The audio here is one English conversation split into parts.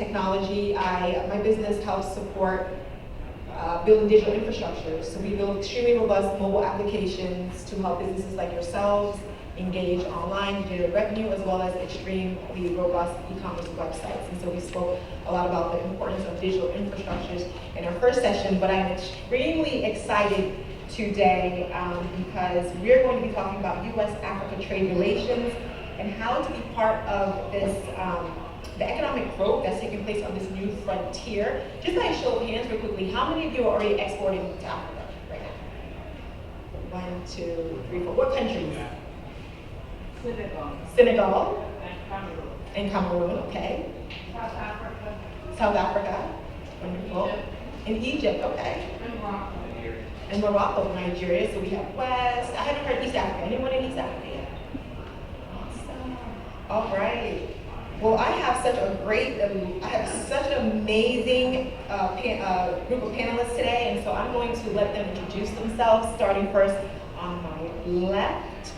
technology. My business helps support building digital infrastructure. So we build extremely robust mobile applications to help businesses like yourselves engage online, generate revenue, as well as extremely robust e-commerce websites. And so we spoke a lot about the importance of digital infrastructures in our first session, but I'm extremely excited today because we're going to be talking about U.S.-Africa trade relations and how to be part of this, the economic growth that's taking place on this new frontier. Just by a show of hands real quickly, how many of you are already exporting to Africa right now? 1, 2, 3, 4. What countries? Senegal. And Cameroon, okay. South Africa. Wonderful. And Egypt, okay. And Morocco, Nigeria. So we have West. I haven't heard East Africa. Anyone in East Africa yet? Awesome. All right. Well, I have such an amazing group of panelists today, and so I'm going to let them introduce themselves, starting first on my left.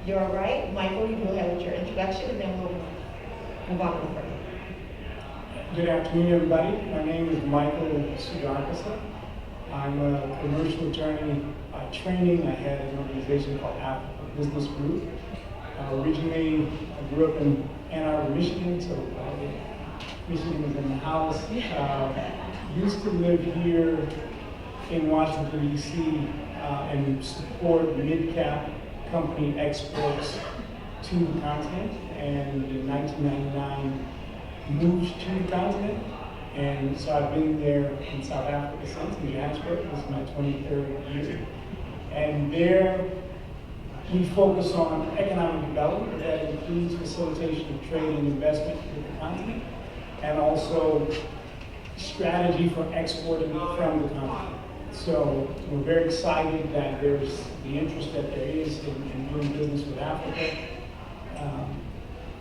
You're right. Michael, you go ahead with your introduction, and then we'll move on to the further. Good afternoon, everybody. My name is Michael Sudarkasa. I'm a commercial attorney by training. I had an organization called Africa Business Group. Originally, I grew up in Ann Arbor, Michigan, so Michigan is in the house. Used to live here in Washington, D.C. And support mid-cap company exports to the continent, and in 1999 moved to the continent, and so I've been there in South Africa since, in Johannesburg. This is my 23rd year, and there we focus on economic development that includes facilitation of trade and investment with the continent, and also strategy for exporting from the continent. So we're very excited that there's the interest that there is in doing business with Africa.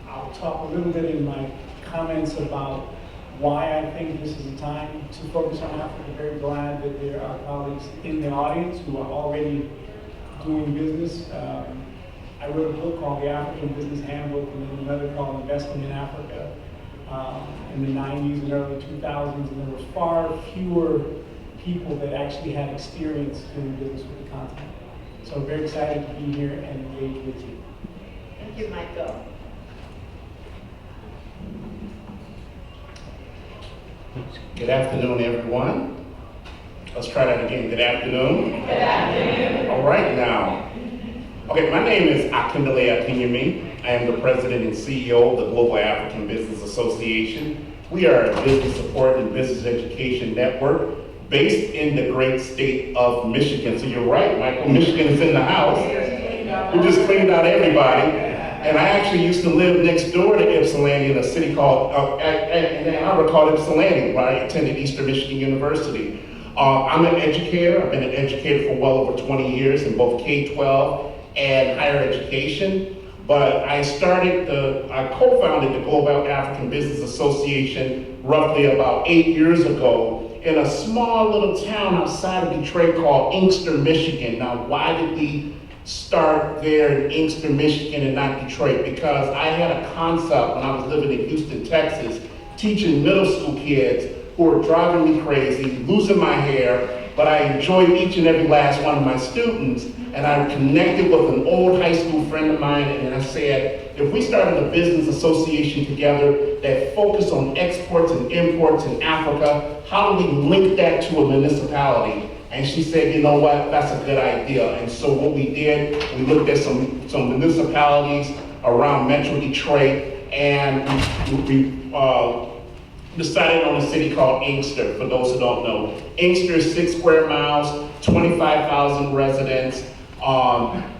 I'll talk a little bit in my comments about why I think this is a time to focus on Africa. Very glad that there are colleagues in the audience who are already doing business. I wrote a book called The African Business Handbook, and then another called Investing in Africa in the 90s and early 2000s, and there was far fewer people that actually had experience doing business with the continent. So I'm very excited to be here and engage with you. Thank you, Michael. Good afternoon, everyone. Let's try that again. Good afternoon. Good afternoon. All right now. Okay, my name is Akindele Akinyemi. I am the president and CEO of the Global African Business Association. We are a business support and business education network based in the great state of Michigan. So you're right, Michael, Michigan is in the house. We just cleaned out everybody. And I actually used to live next door to Ypsilanti in a city called, in Ann Arbor called Ypsilanti, where I attended Eastern Michigan University. I'm an educator. I've been an educator for well over 20 years in both K-12 and higher education. But I co-founded the Global African Business Association roughly about 8 years ago in a small little town outside of Detroit called Inkster, Michigan. Now, why did we start there in Inkster, Michigan and not Detroit? Because I had a concept when I was living in Houston, Texas, teaching middle school kids who were driving me crazy, losing my hair, but I enjoyed each and every last one of my students. And I connected with an old high school friend of mine, and I said, if we started a business association together that focused on exports and imports in Africa, how do we link that to a municipality? And she said, you know what, that's a good idea. And so what we did, we looked at some municipalities around Metro Detroit, and we decided on a city called Inkster, for those who don't know. Inkster is 6 square miles, 25,000 residents,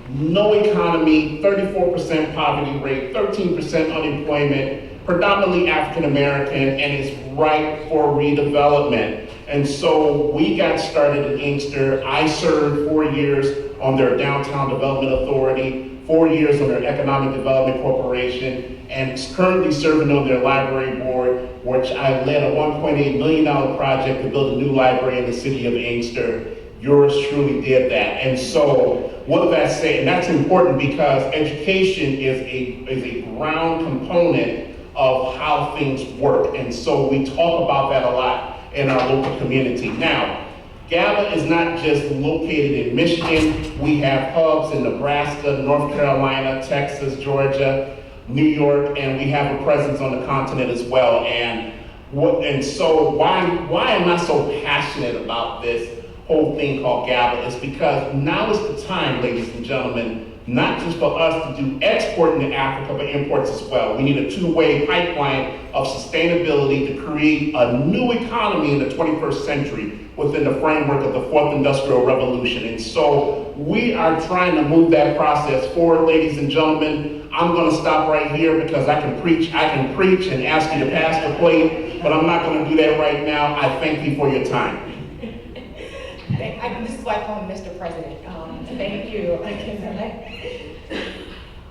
no economy, 34% poverty rate, 13% unemployment, predominantly African American, and it's ripe for redevelopment. And so we got started in Inkster. I served 4 years on their Downtown Development Authority, 4 years on their Economic Development Corporation, and currently serving on their library board, which I led a $1.8 million project to build a new library in the city of Inkster. Yours truly did that. And so what did that say? And that's important because education is a ground component of how things work. And so we talk about that a lot in our local community. Now, GABA is not just located in Michigan. We have hubs in Nebraska, North Carolina, Texas, Georgia, New York, and we have a presence on the continent as well. And so why am I so passionate about this whole thing called GABA? Is because now is the time, ladies and gentlemen, not just for us to do export into Africa, but imports as well. We need a two-way pipeline of sustainability to create a new economy in the 21st century within the framework of the fourth industrial revolution. And so we are trying to move that process forward, ladies and gentlemen. I'm gonna stop right here because I can preach and ask you to pass the plate, but I'm not gonna do that right now. I thank you for your time. This is why I call him Mr. President. Thank you.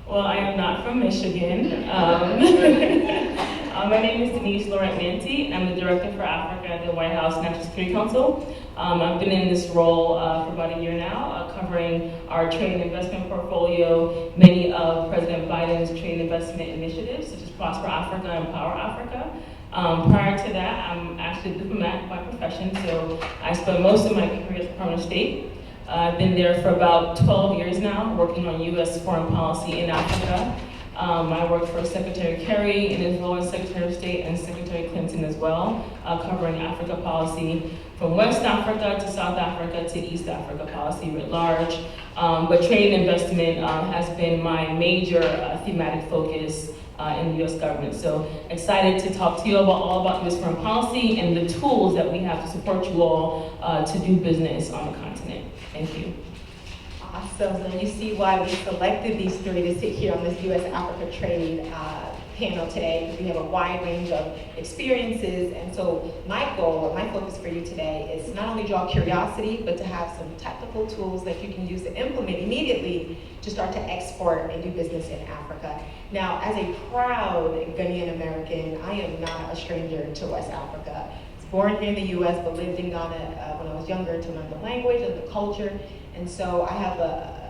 Well, I am not from Michigan. My name is Deniece Laurant-Mantey. I'm the Director for Africa at the White House National Security Council. I've been in this role for about a year now, covering our trade and investment portfolio, many of President Biden's trade and investment initiatives, such as Prosper Africa and Power Africa. Prior to that, I'm actually a diplomat by profession, so I spent most of my career at the Department of State. I've been there for about 12 years now, working on U.S. foreign policy in Africa. I worked for Secretary Kerry in his role as Secretary of State and Secretary Clinton as well, covering Africa policy from West Africa to South Africa to East Africa policy writ large. But trade and investment has been my major thematic focus in the U.S. government. So excited to talk to you all about U.S. foreign policy and the tools that we have to support you all to do business on the continent. Thank you. Awesome. So you see why we selected these three to sit here on this U.S.-Africa trade panel today, because we have a wide range of experiences. And so my goal, or my focus for you today is not only draw curiosity, but to have some technical tools that you can use to implement immediately to start to export and do business in Africa. Now, as a proud Ghanaian American, I am not a stranger to West Africa. I was born here in the U.S., but lived in Ghana when I was younger to learn the language and the culture. And so I have a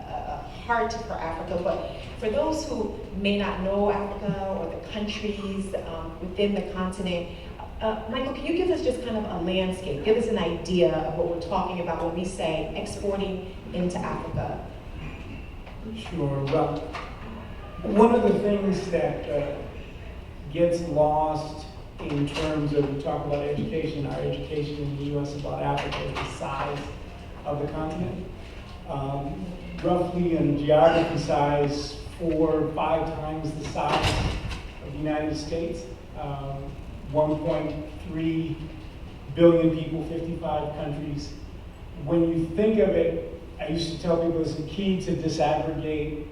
heart for Africa, but for those who may not know Africa or the countries within the continent, Michael, can you give us just kind of a landscape, give us an idea of what we're talking about when we say exporting into Africa? Sure. Well, one of the things that gets lost in terms of, we talk about education, our education in the U.S. about Africa is the size of the continent. Roughly in geography size, 4 or 5 times the size of the United States. 1.3 billion people, 55 countries. When you think of it, I used to tell people it's a key to disaggregate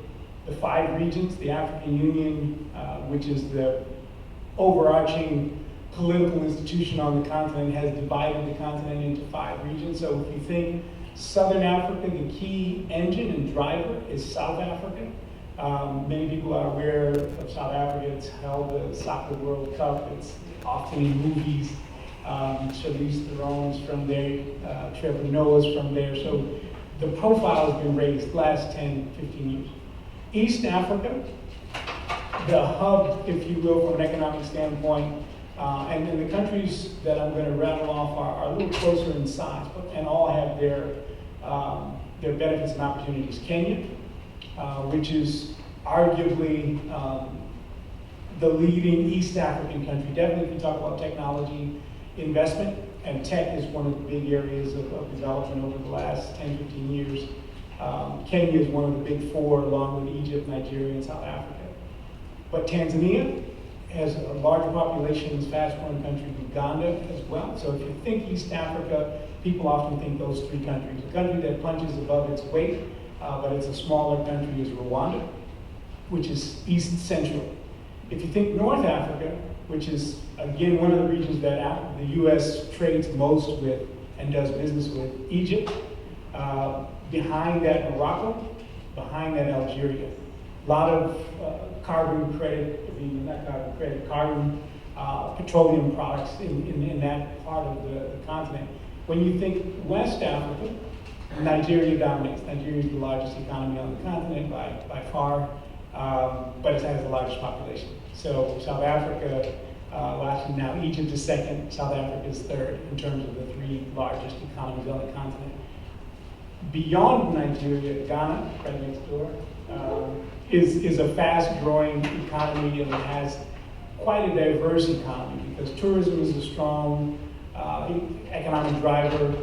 the 5 regions. The African Union, which is the overarching political institution on the continent, has divided the continent into 5 regions. So if you think Southern Africa, the key engine and driver is South Africa. Many people are aware of South Africa. It's held the Soccer World Cup. It's often in movies. Charlize Theron's from there, Trevor Noah's from there. So the profile has been raised the last 10, 15 years. East Africa, the hub, if you will, from an economic standpoint, and then the countries that I'm going to rattle off are a little closer in size, and all have their benefits and opportunities. Kenya, which is arguably the leading East African country. Definitely, if you talk about technology investment, and tech is one of the big areas of development over the last 10, 15 years. Kenya is one of the big 4, along with Egypt, Nigeria, and South Africa. But Tanzania has a larger population, is fast-growing country, Uganda as well. So if you think East Africa, people often think those 3 countries. A country that punches above its weight, but it's a smaller country, is Rwanda, which is East Central. If you think North Africa, which is, again, one of the regions that the U.S. trades most with and does business with, Egypt, behind that Morocco, behind that Algeria. A lot of carbon credit, petroleum products in that part of the continent. When you think West Africa, Nigeria dominates. Nigeria is the largest economy on the continent by far. but it has the largest population. So South Africa, actually now Egypt is second, South Africa is third in terms of the three largest economies on the continent. Beyond Nigeria, Ghana, right next door, is a fast-growing economy, and it has quite a diverse economy because tourism is a strong economic driver.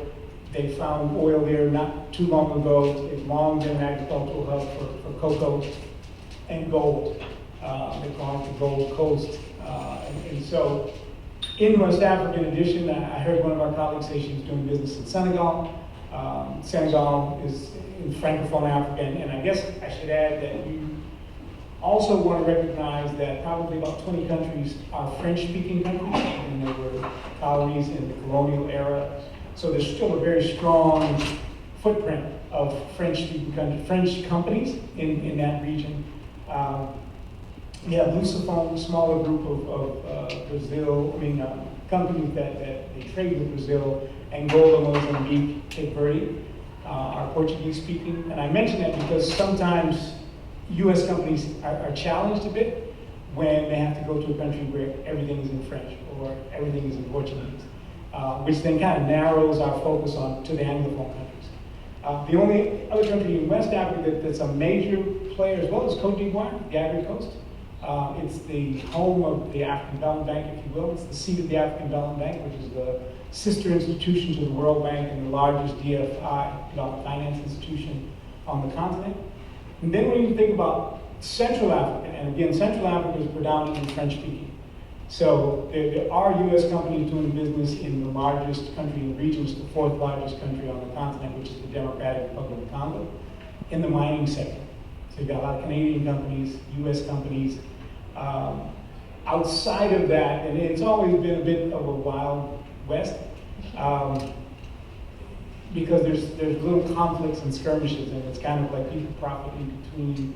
They found oil there not too long ago. It's long been an agricultural hub for cocoa and gold. They call it the Gold Coast. And so in West Africa, in addition, I heard one of our colleagues say she was doing business in Senegal. Senegal is in Francophone Africa, and I guess I should add that you also want to recognize that probably about 20 countries are French-speaking countries, and they were colonies in the colonial era. So there's still a very strong footprint of French-speaking countries, French companies in that region. We have Lusophone, a smaller group of Brazil, companies that they trade with Brazil, Angola, Mozambique, Cape Verde, are Portuguese speaking. And I mention that because sometimes US companies are challenged a bit when they have to go to a country where everything is in French or everything is in Portuguese, which then kind of narrows our focus on to the Anglophone countries. The only other country in West Africa that's a major player as well is Cote d'Ivoire, the Ivory Coast. It's the home of the African Development Bank, if you will. It's the seat of the African Development Bank, which is the sister institution to the World Bank and the largest DFI, development finance institution on the continent. And then when you think about Central Africa, and again, Central Africa is predominantly French-speaking. So there are US companies doing business in the largest country in the region, it's the fourth largest country on the continent, which is the Democratic Republic of Congo, in the mining sector. So you've got a lot of Canadian companies, US companies. Outside of that, and it's always been a bit of a wild west, because there's little conflicts and skirmishes, and it's kind of like people profiting between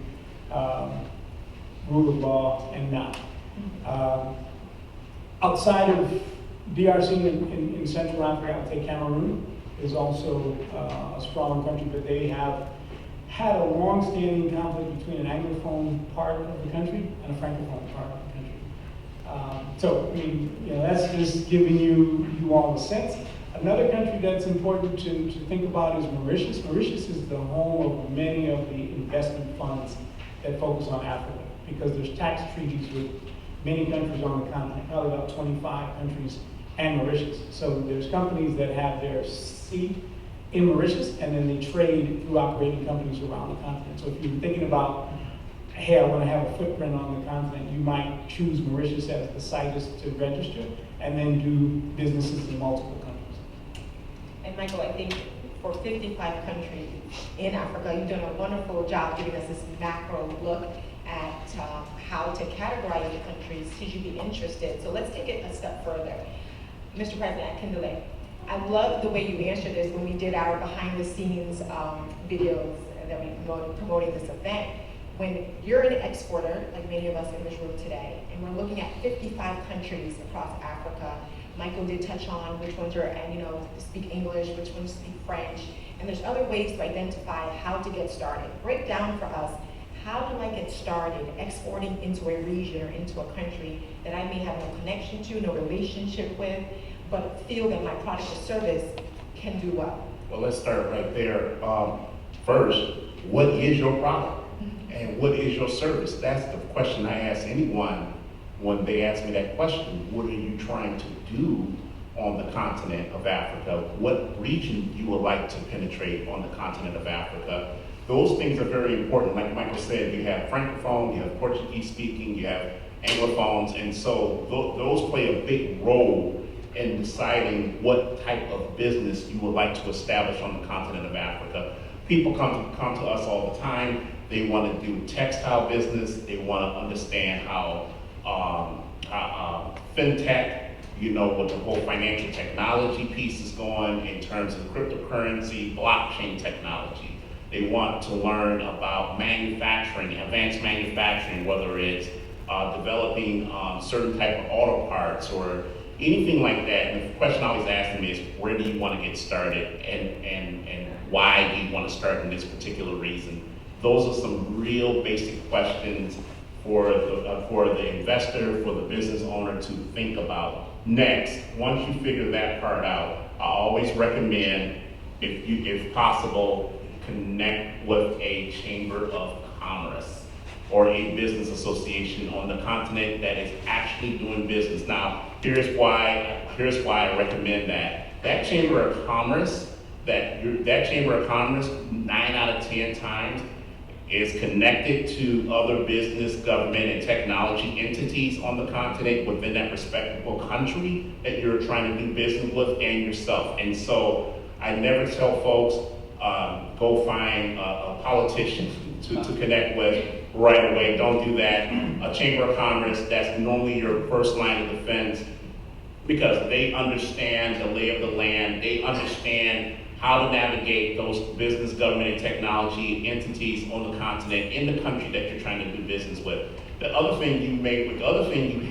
rule of law and not. Outside of DRC in Central Africa, I would say Cameroon is also a strong country, but they have had a long-standing conflict between an Anglophone part of the country and a Francophone part of the country. So, that's just giving you all a sense. Another country that's important to think about is Mauritius. Mauritius is the home of many of the investment funds that focus on Africa, because there's tax treaties with many countries on the continent, probably about 25 countries and Mauritius. So there's companies that have their seat in Mauritius, and then they trade through operating companies around the continent. So if you're thinking about, hey, I want to have a footprint on the continent, you might choose Mauritius as the site to register, and then do businesses in multiple countries. And Michael, I think for 55 countries in Africa, you've done a wonderful job giving us this macro look at how to categorize the countries should you be interested. So let's take it a step further. Mr. President Akindele, I love the way you answered this when we did our behind the scenes videos that we promoting this event. When you're an exporter, like many of us in this room today, and we're looking at 55 countries across Africa, Michael did touch on which ones are, speak English, which ones speak French, and there's other ways to identify how to get started. Break down for us, how do I get started exporting into a region or into a country that I may have no connection to, no relationship with, but feel that my product or service can do well? Well, let's start right there. First, what is your product? And what is your service? That's the question I ask anyone when they ask me that question. What are you trying to do on the continent of Africa? What region you would like to penetrate on the continent of Africa? Those things are very important. Like Michael said, you have Francophone, you have Portuguese speaking, you have Anglophones, and so those play a big role in deciding what type of business you would like to establish on the continent of Africa. People come to us all the time. They want to do textile business. They want to understand how fintech, what the whole financial technology piece is going in terms of cryptocurrency, blockchain technology. They want to learn about manufacturing, advanced manufacturing, whether it's developing certain type of auto parts or anything like that. And the question I always ask them is, where do you want to get started, and why do you want to start in this particular region? Those are some real basic questions for the investor, for the business owner to think about. Next, once you figure that part out, I always recommend, if possible, connect with a chamber of commerce or a business association on the continent that is actually doing business. Now, here's why I recommend that. That chamber of commerce, 9 out of 10 times is connected to other business, government, and technology entities on the continent within that respectable country that you're trying to do business with, and yourself. And so I never tell folks, go find a politician to connect with right away. Don't do that. A chamber of commerce, that's normally your first line of defense, because they understand the lay of the land. They understand how to navigate those business, government, and technology entities on the continent, in the country that you're trying to do business with. The other thing you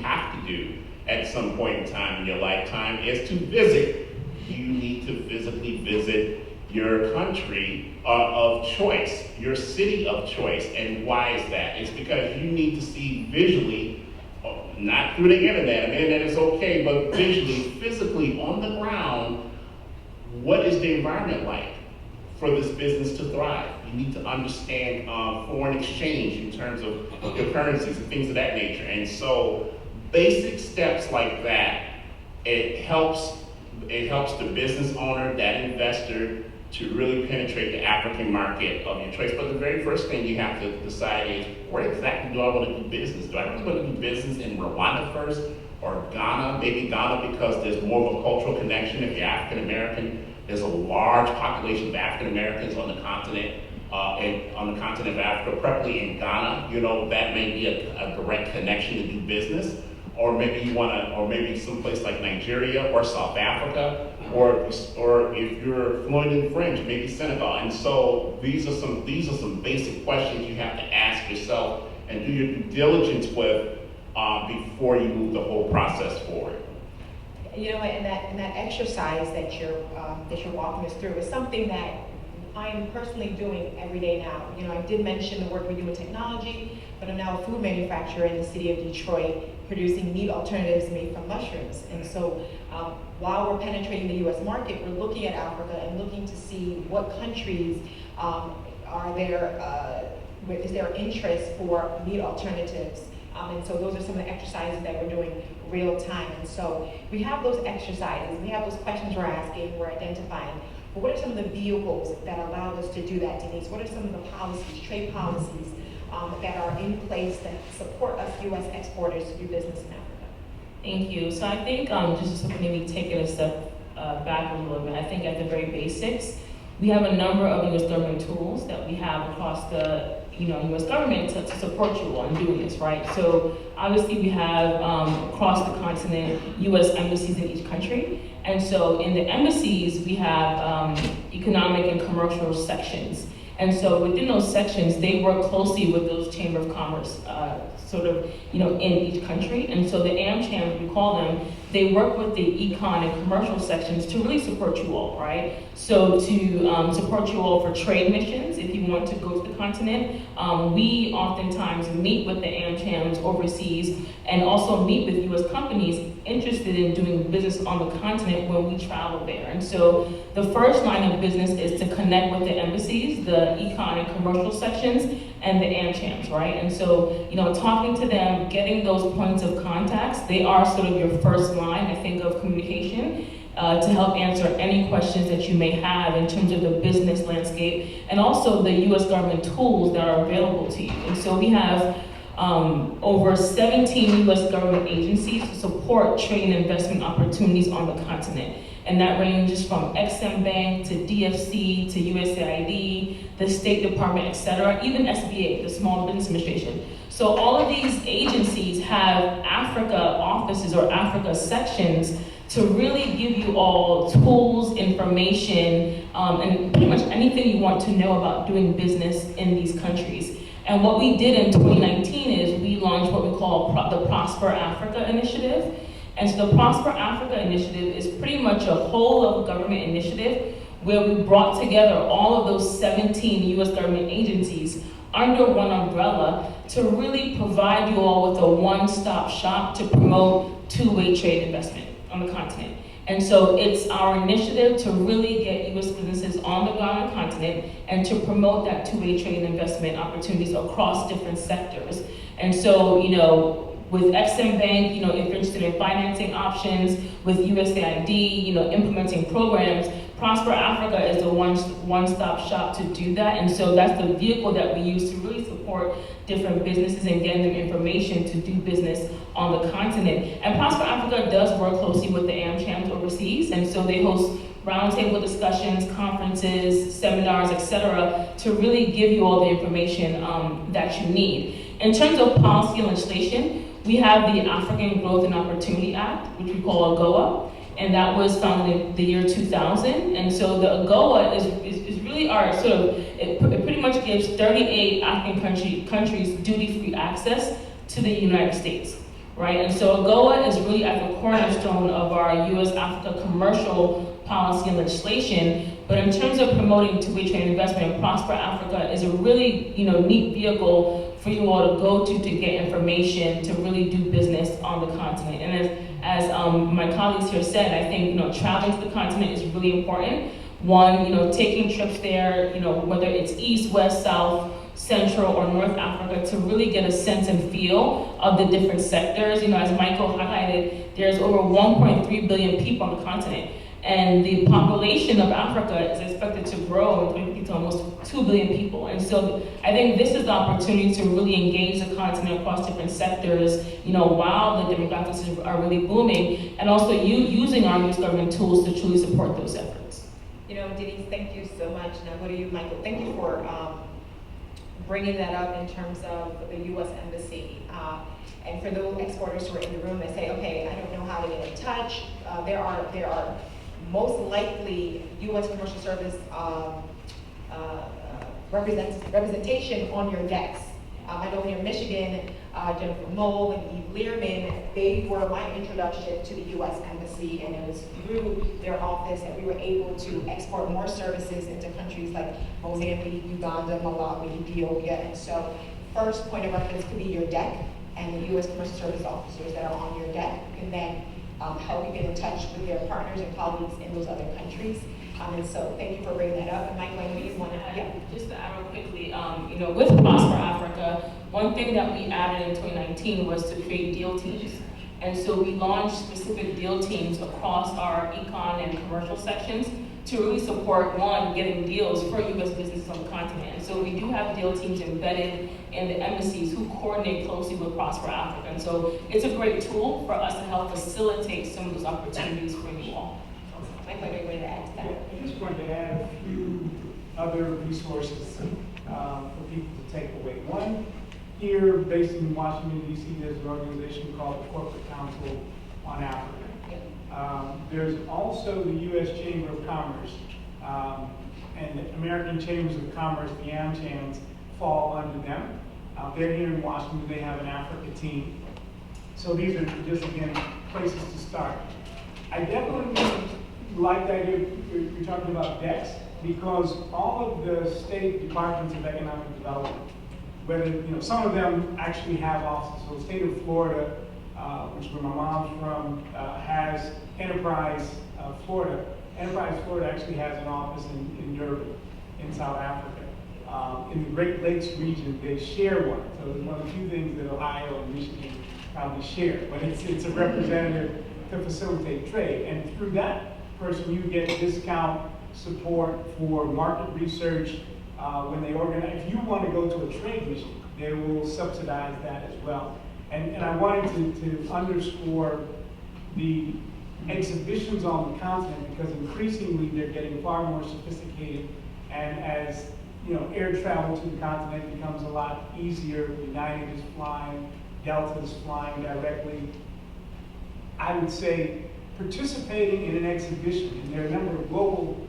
have to do at some point in time in your lifetime is to visit. You need to physically visit your country of choice, your city of choice. And why is that? It's because you need to see visually, not through the internet, and the internet is okay, but visually, physically on the ground, what is the environment like for this business to thrive? You need to understand foreign exchange in terms of your currencies and things of that nature. And so basic steps like that, it helps the business owner, that investor, to really penetrate the African market of your choice. But the very first thing you have to decide is, where exactly do I want to do business? Do I really want to do business in Rwanda first, or Ghana? Maybe Ghana, because there's more of a cultural connection. If you're African American, there's a large population of African Americans on the continent, on the continent of Africa, preferably in Ghana. That may be a direct connection to do business. Or maybe or maybe someplace like Nigeria or South Africa, or if you're fluent in French, maybe Senegal. And so these are some basic questions you have to ask yourself and do your due diligence with before you move the whole process forward. And that exercise that you're walking us through is something that I'm personally doing every day now. I did mention the work we do with technology, but I'm now a food manufacturer in the city of Detroit, producing meat alternatives made from mushrooms. And so while we're penetrating the US market, we're looking at Africa and looking to see what countries is there interest for meat alternatives. And so those are some of the exercises that we're doing real time. And so we have those exercises, we have those questions we're asking, we're identifying. But what are some of the vehicles that allow us to do that, Deniece? What are some of the policies, trade policies, that are in place that support us U.S. exporters to do business in Africa? Thank you. So I think just to maybe take it a step back a little bit, I think at the very basics, we have a number of U.S. government tools that we have across the U.S. government to support you on doing this, right? So obviously we have across the continent U.S. embassies in each country. And so in the embassies, we have economic and commercial sections. And so within those sections, they work closely with those Chamber of Commerce in each country. And so the AmChams, we call them, they work with the econ and commercial sections to really support you all, right? So to support you all for trade missions, if you want to go to the continent, we oftentimes meet with the AmChams overseas and also meet with US companies interested in doing business on the continent when we travel there. And so the first line of business is to connect with the embassies, the econ and commercial sections, and the AmChams, right? And so, talking to them, getting those points of contacts, they are sort of your first line, I think, of communication to help answer any questions that you may have in terms of the business landscape and also the US government tools that are available to you. And so we have over 17 US government agencies to support trade and investment opportunities on the continent. And that ranges from Exim Bank to DFC to USAID, the State Department, et cetera, even SBA, the Small Business Administration. So all of these agencies have Africa offices or Africa sections to really give you all tools, information, and pretty much anything you want to know about doing business in these countries. And what we did in 2019 is we launched what we call the Prosper Africa Initiative. And so the Prosper Africa Initiative is pretty much a whole of government initiative where we brought together all of those 17 US government agencies under one umbrella to really provide you all with a one-stop shop to promote two-way trade investment on the continent. And so it's our initiative to really get U.S. businesses on the ground on the continent and to promote that two-way trade and investment opportunities across different sectors. And so, you know, with Exim Bank, you know, if you're interested in financing options, with USAID, you know, implementing programs, Prosper Africa is the one-stop shop to do that. And so that's the vehicle that we use to really support different businesses and getting them information to do business on the continent. And Prosper Africa does work closely with the AmChams overseas, and so they host roundtable discussions, conferences, seminars, etc., to really give you all the information that you need. In terms of policy and legislation, we have the African Growth and Opportunity Act, which we call AGOA, and that was founded in the year 2000. And so the AGOA is really our sort of, it pretty much gives 38 African countries duty-free access to the United States, right? And so AGOA is really at the cornerstone of our U.S.-Africa commercial policy and legislation. But in terms of promoting two-way trade investment, Prosper Africa is a really, you know, neat vehicle for you all to go to get information to really do business on the continent. And as my colleagues here said, I think, you know, traveling to the continent is really important. One, you know, taking trips there, you know, whether it's East, West, South, Central, or North Africa, to really get a sense and feel of the different sectors. You know, as Michael highlighted, there's over 1.3 billion people on the continent. And the population of Africa is expected to grow to almost 2 billion people. And so I think this is the opportunity to really engage the continent across different sectors, you know, while the demographics are really booming, and also using our U.S. government tools to truly support those efforts. You know, Deniece, thank you so much. Now go to you, Michael. Thank you for bringing that up in terms of the U.S. Embassy. And for those exporters who are in the room that say, okay, I don't know how to get in touch, there are most likely U.S. Commercial Service representation on your decks. I know here in Michigan, Jennifer Mole and Eve Learman, they were my introduction to the U.S. Embassy, and it was through their office that we were able to export more services into countries like Mozambique, Uganda, Malawi, Ethiopia. And so first point of reference could be your deck, and the U.S. Commercial Service officers that are on your deck can then help you get in touch with their partners and colleagues in those other countries. And so thank you for bringing that up. And Michael, I know you want to, yeah. Just to add real quickly, you know, with Prosper Africa, one thing that we added in 2019 was to create deal teams. And so we launched specific deal teams across our econ and commercial sections to really support, one, getting deals for U.S. businesses on the continent. And so we do have deal teams embedded in the embassies who coordinate closely with Prosper Africa. And so it's a great tool for us to help facilitate some of those opportunities for you all. Michael, are you going to add to that? I just wanted to add a few other resources for people to take away. One, here based in Washington, D.C., there's an organization called the Corporate Council on Africa. There's also the U.S. Chamber of Commerce and the American Chambers of Commerce, the AmChams, fall under them. They're here in Washington. They have an Africa team. So these are just, again, places to start. I definitely like the idea you're talking about DEX, because all of the state departments of economic development, whether, you know, some of them actually have offices. So the state of Florida, which is where my mom's from, has Enterprise Florida. Enterprise Florida actually has an office in Durban, in South Africa. In the Great Lakes region, they share one. So it's one of the few things that Ohio and Michigan probably share. But it's a representative to facilitate trade. And through that person, you get discount support for market research when they organize. If you want to go to a trade mission, they will subsidize that as well. And I wanted to underscore the exhibitions on the continent, because increasingly they're getting far more sophisticated. And as you know, air travel to the continent becomes a lot easier. United is flying, Delta is flying directly. I would say participating in an exhibition, and there are a number of global,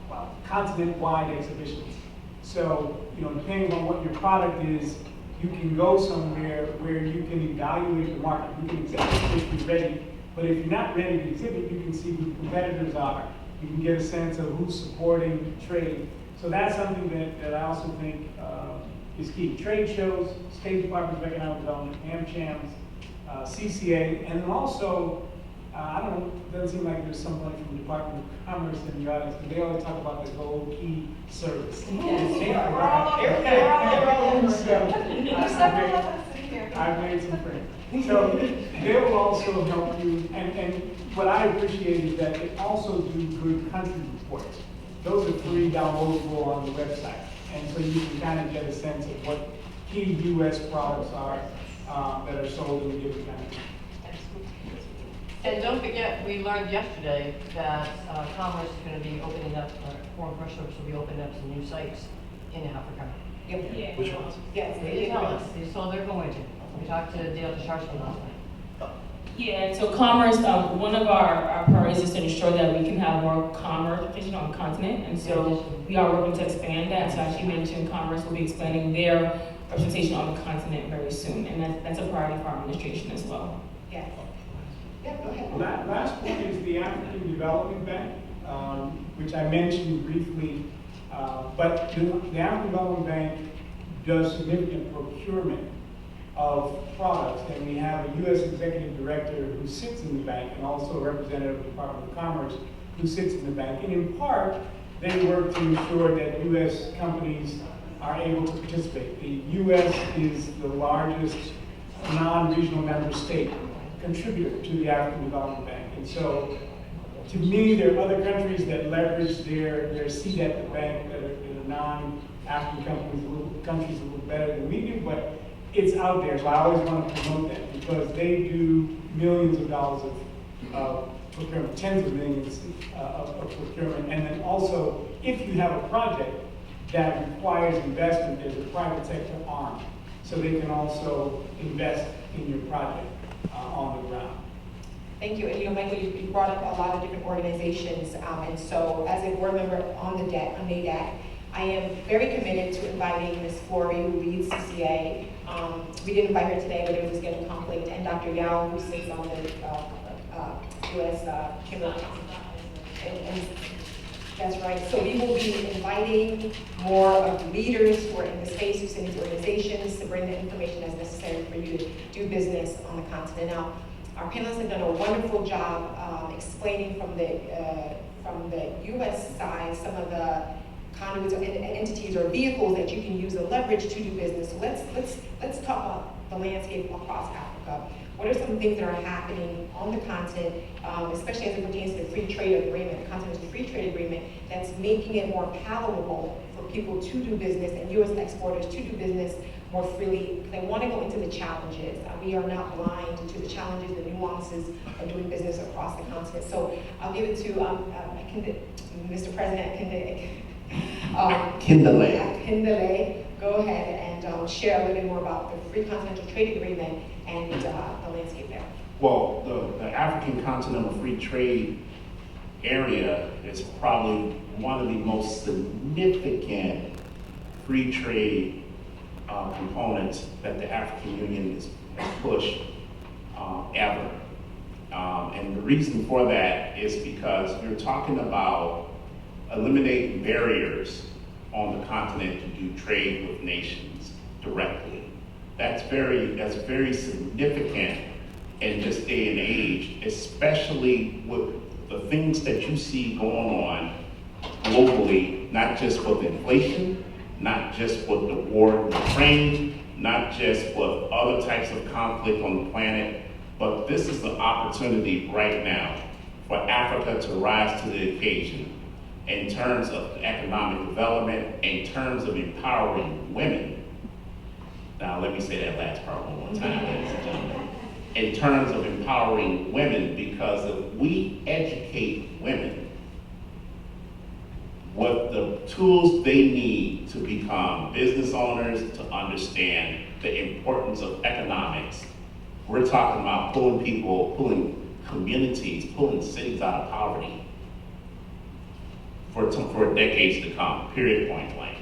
well, continent-wide exhibitions. So, you know, depending on what your product is, you can go somewhere where you can evaluate the market. You can exhibit if you're ready, but if you're not ready to exhibit, you can see who the competitors are. You can get a sense of who's supporting trade. So that's something that I also think is key. Trade shows, State Department of Economic Development, AmChams, CCA, and then also, I don't know, it doesn't seem like there's somebody from the Department of Commerce in the audience, but they always talk about the gold key service. Yes. They are I've made some friends. So they will also help you, and what I appreciate is that they also do good country reports. Those are free, downloadable on the website. And so you can kind of get a sense of what key U.S. products are that are sold in a given country. And don't forget, we learned yesterday that Commerce is going to be opening up, Foreign Press Service will be opening up some new sites in Africa. Yep. Yeah. Which ones? Yes, They did tell us, so they're going to. We talked to Dale DeSharsky last night. Yeah, and so commerce, one of our priorities is to ensure that we can have more commerce representation on the continent, and so we are working to expand that. So as you mentioned, Commerce will be expanding their representation on the continent very soon, and that's a priority for our administration as well. Yes. Yeah, go ahead. Last point is the African Development Bank, which I mentioned briefly, but the African Development Bank does significant procurement of products, and we have a U.S. executive director who sits in the bank and also a representative of the Department of Commerce who sits in the bank. And in part, they work to ensure that U.S. companies are able to participate. The U.S. is the largest non-regional member state contributor to the African Development Bank. And so, to me, there are other countries that leverage their seat at the bank that are non-African countries a little better than we do, but it's out there, so I always want to promote that because they do millions of dollars of procurement, tens of millions of procurement. And then also, if you have a project that requires investment, there's a private sector arm. So they can also invest in your project on the ground. Thank you. And Michael, you brought up a lot of different organizations. And so as a board member on NADEC, I am very committed to inviting Ms. Flory, who leads CCA. We didn't invite her today, but it was getting conflict, and Dr. Yao, who sits on the U.S. Chamber. And that's right. So we will be inviting more of the leaders who are in the space, who sit in these organizations, to bring the information that's necessary for you to do business on the continent. Now, our panelists have done a wonderful job explaining from the U.S. side some of the conduits or entities or vehicles that you can use or leverage to do business. So let's talk about the landscape across Africa. What are some things that are happening on the continent, especially as it pertains to the free trade agreement, the continental free trade agreement, that's making it more palatable for people to do business and U.S. exporters to do business more freely. They want to go into the challenges. We are not blind to the challenges, the nuances of doing business across the continent. So I'll give it to Mr. President Akindele. Go ahead and share a little bit more about the Free Continental Trade Agreement and the landscape there. Well, the African Continental Free Trade area is probably one of the most significant free trade components that the African Union has pushed ever. And the reason for that is because you're talking about eliminating barriers on the continent to do trade with nations directly. That's very significant in this day and age, especially with the things that you see going on globally, not just with inflation, not just with the war in Ukraine, not just with other types of conflict on the planet, but this is the opportunity right now for Africa to rise to the occasion in terms of economic development, in terms of empowering women. Now, let me say that last part one more time, ladies and gentlemen. In terms of empowering women, because if we educate women with the tools they need to become business owners, to understand the importance of economics, we're talking about pulling people, pulling communities, pulling cities out of poverty for decades to come, period, point blank.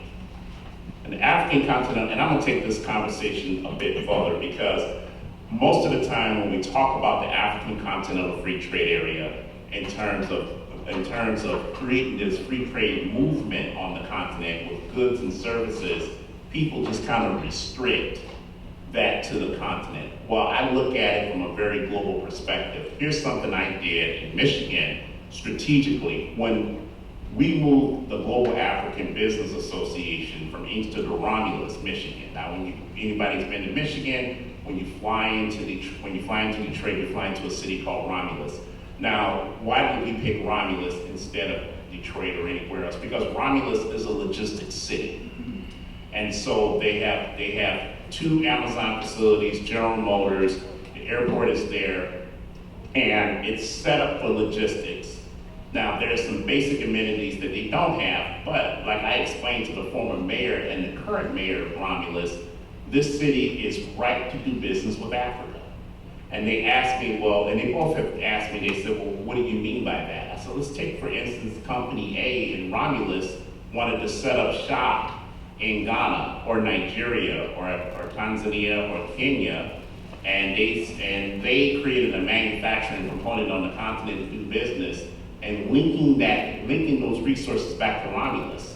And the African continent, and I'm gonna take this conversation a bit further because most of the time when we talk about the African continental free trade area in terms of creating this free trade movement on the continent with goods and services people just kind of restrict that to the continent. Well, I look at it from a very global perspective. Here's something I did in Michigan strategically when we moved the Global African Business Association from Inkster to Romulus, Michigan. Now, anybody's been to Michigan, when you fly into Detroit, you fly into a city called Romulus. Now, why did we pick Romulus instead of Detroit or anywhere else? Because Romulus is a logistics city. And so they have 2 Amazon facilities, General Motors, the airport is there, and it's set up for logistics. Now, there's some basic amenities that they don't have, but like I explained to the former mayor and the current mayor of Romulus, this city is right to do business with Africa. And they asked me, well, and they both have asked me, they said, well, what do you mean by that? I said, let's take, for instance, Company A in Romulus wanted to set up shop in Ghana or Nigeria or Tanzania or Kenya, and they created a manufacturing component on the continent to do business and linking those resources back to Romulus.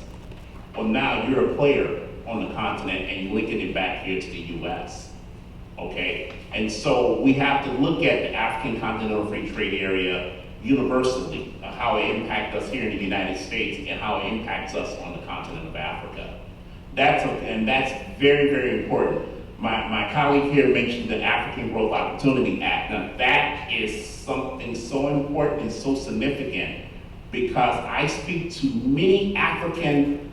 Well, now you're a player on the continent and you're linking it back here to the US, okay? And so we have to look at the African Continental Free Trade Area universally, how it impacts us here in the United States and how it impacts us on the continent of Africa. That's very, very important. My colleague here mentioned the African Growth Opportunity Act. Now that is something so important and so significant because I speak to many African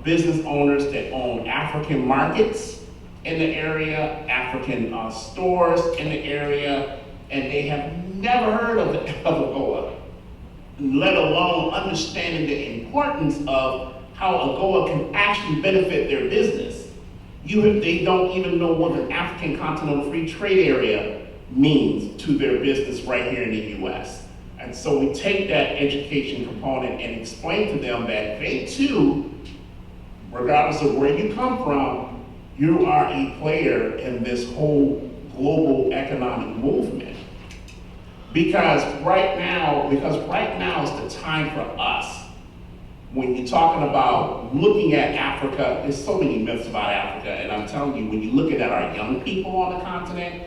business owners that own African markets in the area, African stores in the area, and they have never heard of AGOA, let alone understanding the importance of how AGOA can actually benefit their business. They don't even know what an African Continental Free Trade Area means to their business right here in the US. And so we take that education component and explain to them that they too, regardless of where you come from, you are a player in this whole global economic movement. Because right now is the time for us. When you're talking about looking at Africa, there's so many myths about Africa, and I'm telling you, when you look at our young people on the continent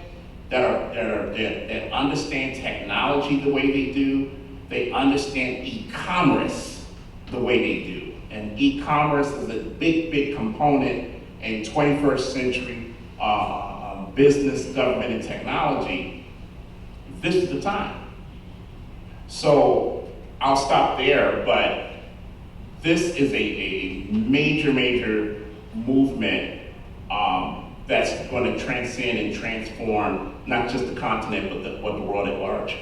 that understand technology the way they do, they understand e-commerce the way they do. And e-commerce is a big, big component in 21st century business, government, and technology. This is the time. So I'll stop there, but this is a major, major movement that's going to transcend and transform not just the continent, but the world at large.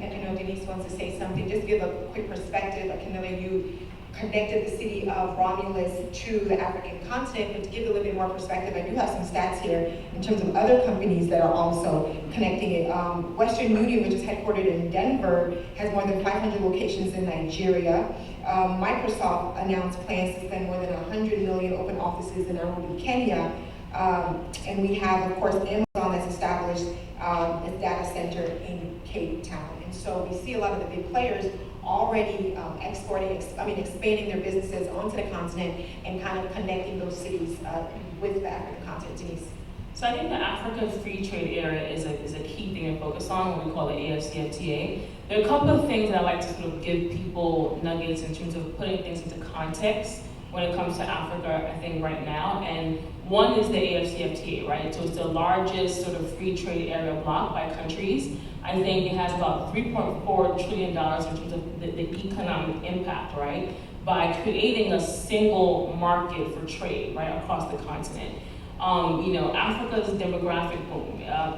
And I know Deniece wants to say something. Just to give a quick perspective, Akindele, you connected the city of Romulus to the African continent, but to give a little bit more perspective, I do have some stats here in terms of other companies that are also connecting it. Western Union, which is headquartered in Denver, has more than 500 locations in Nigeria. Microsoft announced plans to spend more than 100 million open offices in Nairobi, Kenya. And we have, of course, Amazon that's established a data center in Cape Town. And so we see a lot of the big players already expanding their businesses onto the continent and kind of connecting those cities with the African continent. Deniece. So I think the Africa Free Trade Area is a key thing to focus on when we call it AFCFTA. There are a couple of things that I like to sort of give people nuggets in terms of putting things into context when it comes to Africa, I think, right now. And one is the AFCFTA, right? So it's the largest sort of free trade area block by countries. I think it has about $3.4 trillion in terms of the economic impact, right? By creating a single market for trade, right, across the continent. Africa's demographic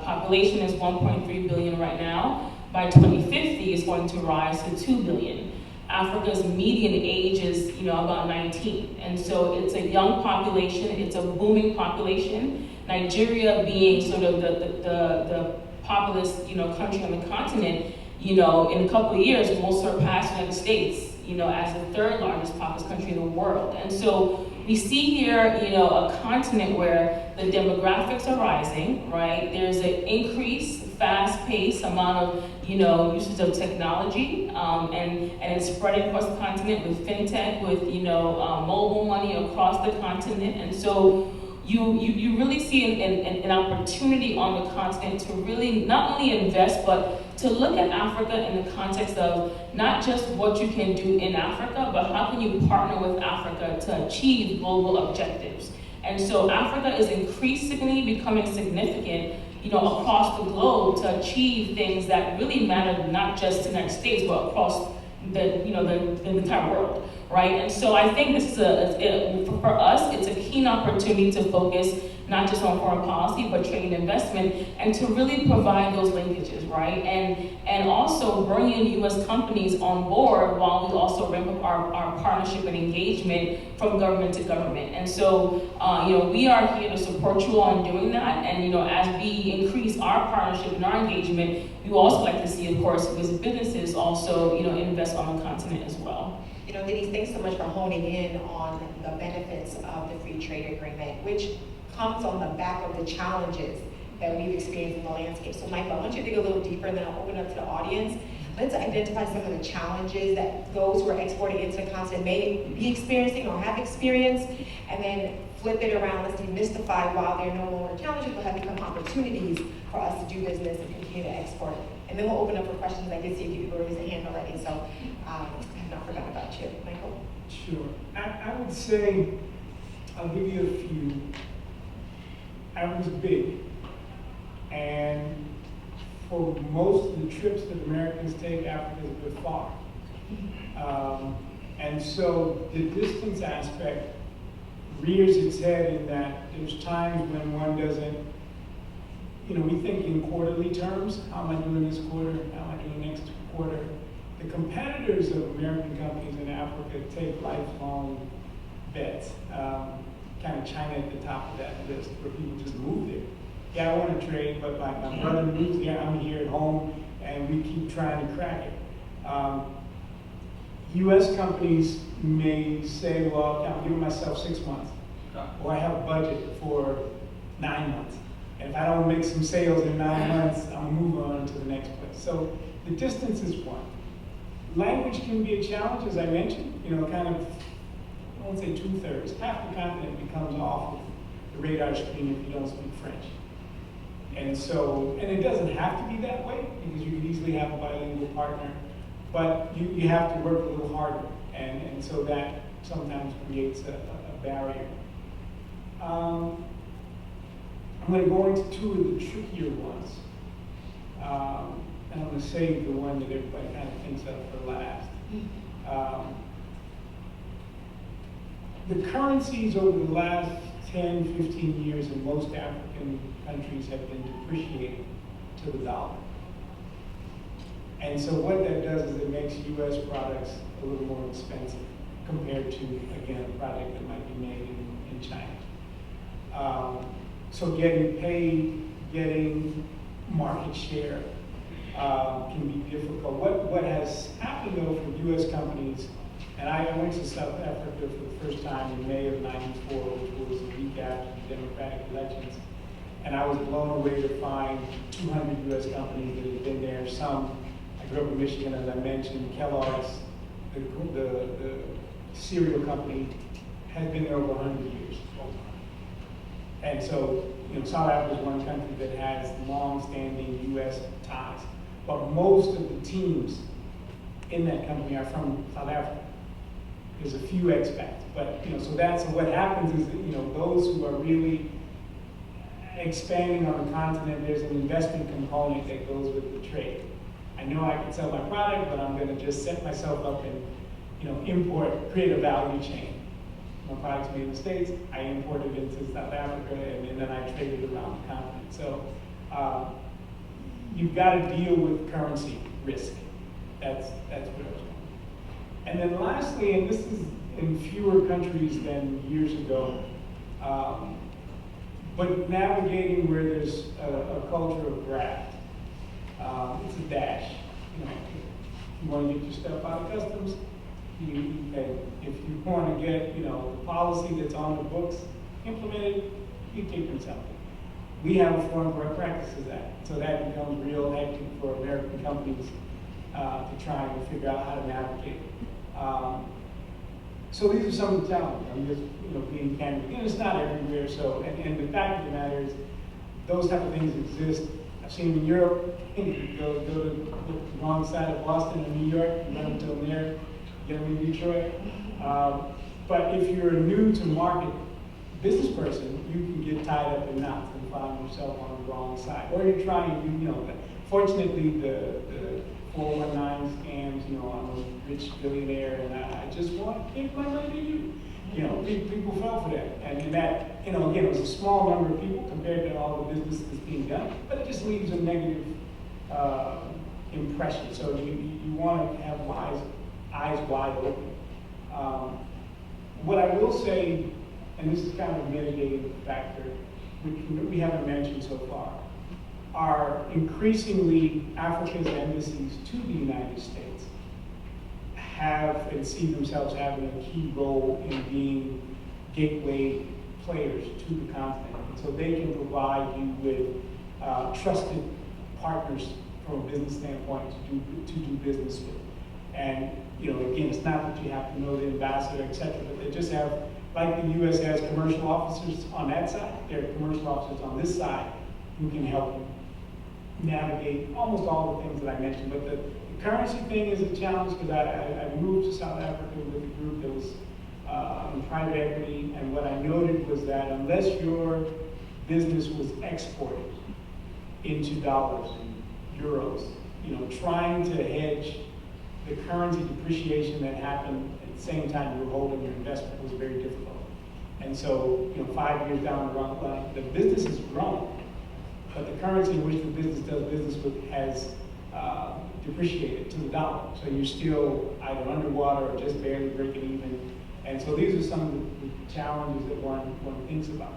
population is 1.3 billion right now. By 2050, it's going to rise to 2 billion. Africa's median age is, about 19. And so it's a young population, it's a booming population. Nigeria being sort of the populous, country on the continent, in a couple of years will surpass the United States, as the third largest populous country in the world. And so we see here, a continent where the demographics are rising, right? There's an increased, fast-paced amount of, usage of technology, and it's spreading across the continent with fintech, with, mobile money across the continent. And so you really see an opportunity on the continent to really not only invest, but to look at Africa in the context of not just what you can do in Africa, but how can you partner with Africa to achieve global objectives. And so Africa is increasingly becoming significant, across the globe to achieve things that really matter, not just to the United States, but across the entire world, right? And so I think this is for us, it's a keen opportunity to focus not just on foreign policy, but trade and investment, and to really provide those linkages, right? And also bringing U.S. companies on board while we also ramp up our partnership and engagement from government to government. And so, we are here to support you all in doing that. And, as we increase our partnership and our engagement, we also like to see, of course, businesses also, invest on the continent as well. Deniece, thanks so much for honing in on the benefits of the free trade agreement, which comes on the back of the challenges that we've experienced in the landscape. So Michael, I want you to dig a little deeper and then I'll open up to the audience. Let's identify some of the challenges that those who are exporting into the continent may be experiencing or have experienced, and then flip it around. Let's demystify while they're no longer challenges, but have become opportunities for us to do business and continue to export. And then we'll open up for questions. I did see a few people raise their hand already, so I have not forgotten about you. Michael? Sure. I would say, I'll give you a few. Africa's big, and for most of the trips that Americans take, Africa's a bit far. And so the distance aspect rears its head in that there's times when one doesn't, we think in quarterly terms. How am I doing this quarter? How am I doing next quarter? The competitors of American companies in Africa take lifelong bets. Kind of China at the top of that list, where people just move there. Yeah, I want to trade, but my brother moves there, I'm here at home, and we keep trying to crack it. US companies may say, well, I'm giving myself 6 months, or I have a budget for 9 months. And if I don't make some sales in 9 months, I'm gonna move on to the next place. So the distance is one. Language can be a challenge, as I mentioned, kind of, I won't say 2/3, half the continent becomes off of the radar screen if you don't speak French. And so, and it doesn't have to be that way, because you could easily have a bilingual partner, but you have to work a little harder, and so that sometimes creates a barrier. I'm going to go into two of the trickier ones, and I'm going to save the one that everybody kind of thinks of for last. The currencies over the last 10, 15 years in most African countries have been depreciated to the dollar. And so what that does is it makes US products a little more expensive compared to, again, a product that might be made in China. So getting paid, getting market share can be difficult. What has happened though for US companies, and I went to South Africa for the first time in May of '94, which was a week after the Democratic elections. And I was blown away to find 200 US companies that had been there. Some, I grew up in Michigan, as I mentioned, Kellogg's, the cereal company, had been there over 100 years. And so, South Africa is one country that has long-standing US ties. But most of the teams in that company are from South Africa. There's a few expats, but so what happens is that those who are really expanding on the continent, there's an investment component that goes with the trade. I know I can sell my product, but I'm going to just set myself up and import, create a value chain. My product's made in the States, I import it into South Africa, and then I trade it around the continent. So you've got to deal with currency risk. That's what I was going. And then lastly, and this is in fewer countries than years ago, but navigating where there's a culture of graft. It's a dash. If you want to get your stuff out of customs, If you want to get, the policy that's on the books implemented, you take them something. We have a Foreign Corrupt Practices Act, so that becomes real hectic for American companies to try and figure out how to navigate. So these are some of the challenges. I'm just, being candid. It's not everywhere. So, and the fact of the matter is, those type of things exist. I've seen in Europe. You go to the wrong side of Boston or New York, you run until there, get them in Detroit. But if you're a new to market business person, you can get tied up in knots and find yourself on the wrong side. Or you're trying to, fortunately, the 419 scams, I'm a rich billionaire and I just want to give my money to you. People fell for that. And that, again, it was a small number of people compared to all the business that's being done, but it just leaves a negative impression. So you want to have eyes wide open. What I will say, and this is kind of a mitigating factor, which we haven't mentioned so far, are increasingly Africa's embassies to the United States have and see themselves having a key role in being gateway players to the continent. And so they can provide you with trusted partners from a business standpoint to do business with. And again, it's not that you have to know the ambassador, et cetera, but they just have, like the U.S. has commercial officers on that side, there are commercial officers on this side who can help you navigate almost all the things that I mentioned. But the currency thing is a challenge because I moved to South Africa with a group that was in private equity, and what I noted was that unless your business was exported into dollars and euros, trying to hedge the currency depreciation that happened at the same time you were holding your investment was very difficult. And so, 5 years down the line, the business has grown, but the currency in which the business does business with has depreciated to the dollar. So you're still either underwater or just barely breaking even. And so these are some of the challenges that one thinks about.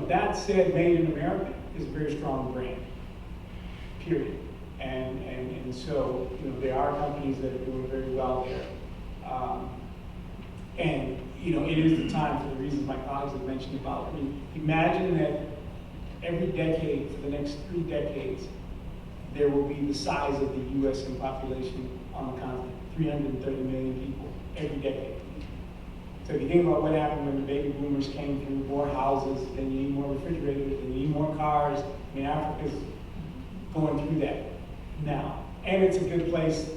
That said, Made in America is a very strong brand, period. And so, there are companies that are doing very well there. It is the time for the reasons my colleagues have mentioned about. Imagine that every decade, for the next 3 decades, there will be the size of the U.S. in population on the continent, 330 million people every decade. So if you think about what happened when the baby boomers came through, more houses, then you need more refrigerators, then you need more cars. Africa's going through that now. And it's a good place,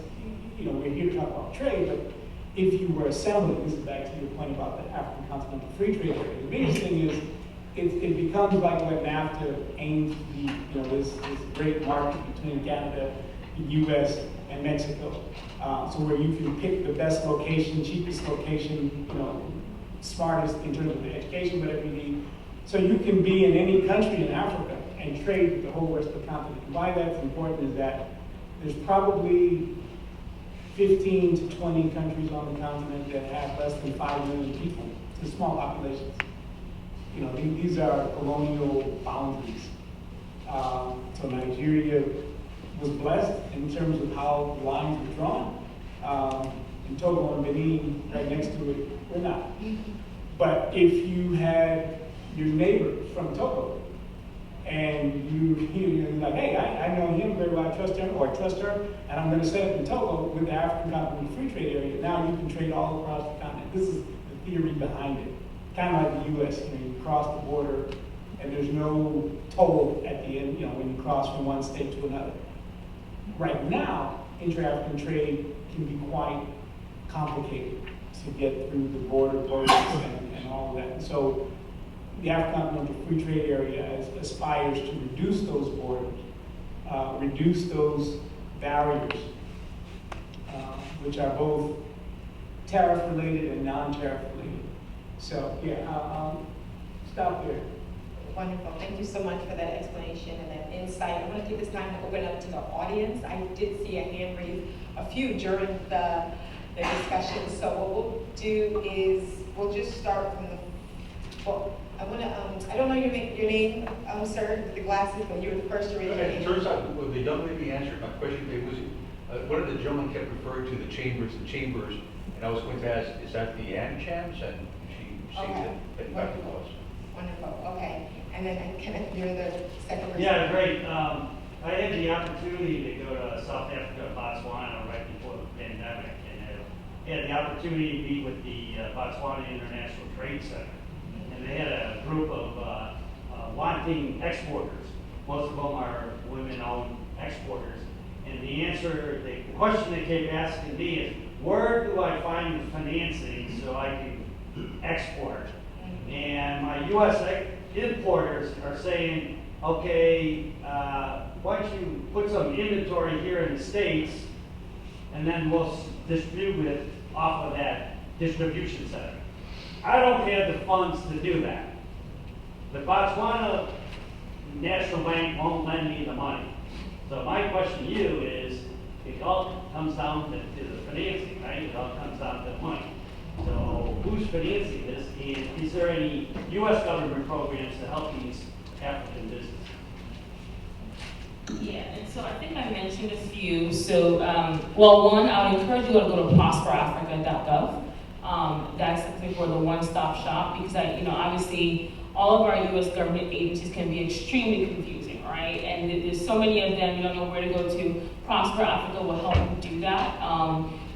we're here to talk about trade, but if you were assembling, this is back to your point about the African Continental Free Trade Area, the biggest thing is it becomes like what NAFTA aims to be, this great market between Canada, the U.S., and Mexico. So where you can pick the best location, cheapest location, smartest in terms of the education, whatever you need. So you can be in any country in Africa and trade with the whole rest of the continent. And why that's important is that there's probably 15 to 20 countries on the continent that have less than 5 million people. It's small populations. These are colonial boundaries. So Nigeria was blessed in terms of how the lines were drawn. And Togo and Benin right next to it, we're not. But if you had your neighbor from Togo, and you're like, hey, I know him very well, I trust him, or I trust her, and I'm going to set up in Togo with the African Continental Free Trade Area. Now you can trade all across the continent. This is the theory behind it. Kind of like the U.S., you cross the border, and there's no toll at the end, when you cross from one state to another. Right now, intra-African trade can be quite complicated to get through the borders and all of that. And so the African Continental Free Trade Area aspires to reduce those borders, reduce those barriers, which are both tariff-related and non-tariff related. So, I'll stop there. Wonderful. Thank you so much for that explanation and that insight. I'm going to take this time to open up to the audience. I did see a hand raised a few during the discussion. So what we'll do is we'll just start from I don't know your name, sir, with the glasses, but you were the first to raise your hand. It turns out, well, the young lady answered my question. It was One of the gentlemen kept referring to the chambers, and I was going to ask, is that the AmChams? And she seemed Okay. to get back to us. Wonderful, okay. And then Kenneth, you're the second person. Yeah, great. I had the opportunity to go to South Africa, Botswana, right before the pandemic, and had the opportunity to meet with the Botswana International Trade Center. And they had a group of wanting exporters. Most of them are women-owned exporters. And the question they kept asking me is, where do I find the financing so I can export? And my U.S. importers are saying, okay, why don't you put some inventory here in the States, and then we'll distribute it off of that distribution center. I don't have the funds to do that. The Botswana National Bank won't lend me the money. So my question to you is, it all comes down to the financing, right? It all comes down to money. So who's financing this? And is there any U.S. government programs to help these African businesses? Yeah, and so I think I mentioned a few. So, well, one, I would encourage you to go to prosperafrica.gov. That's something for the one-stop shop, because obviously all of our U.S. government agencies can be extremely confusing, right? And there's so many of them, you don't know where to go to. Prosper Africa will help you do that.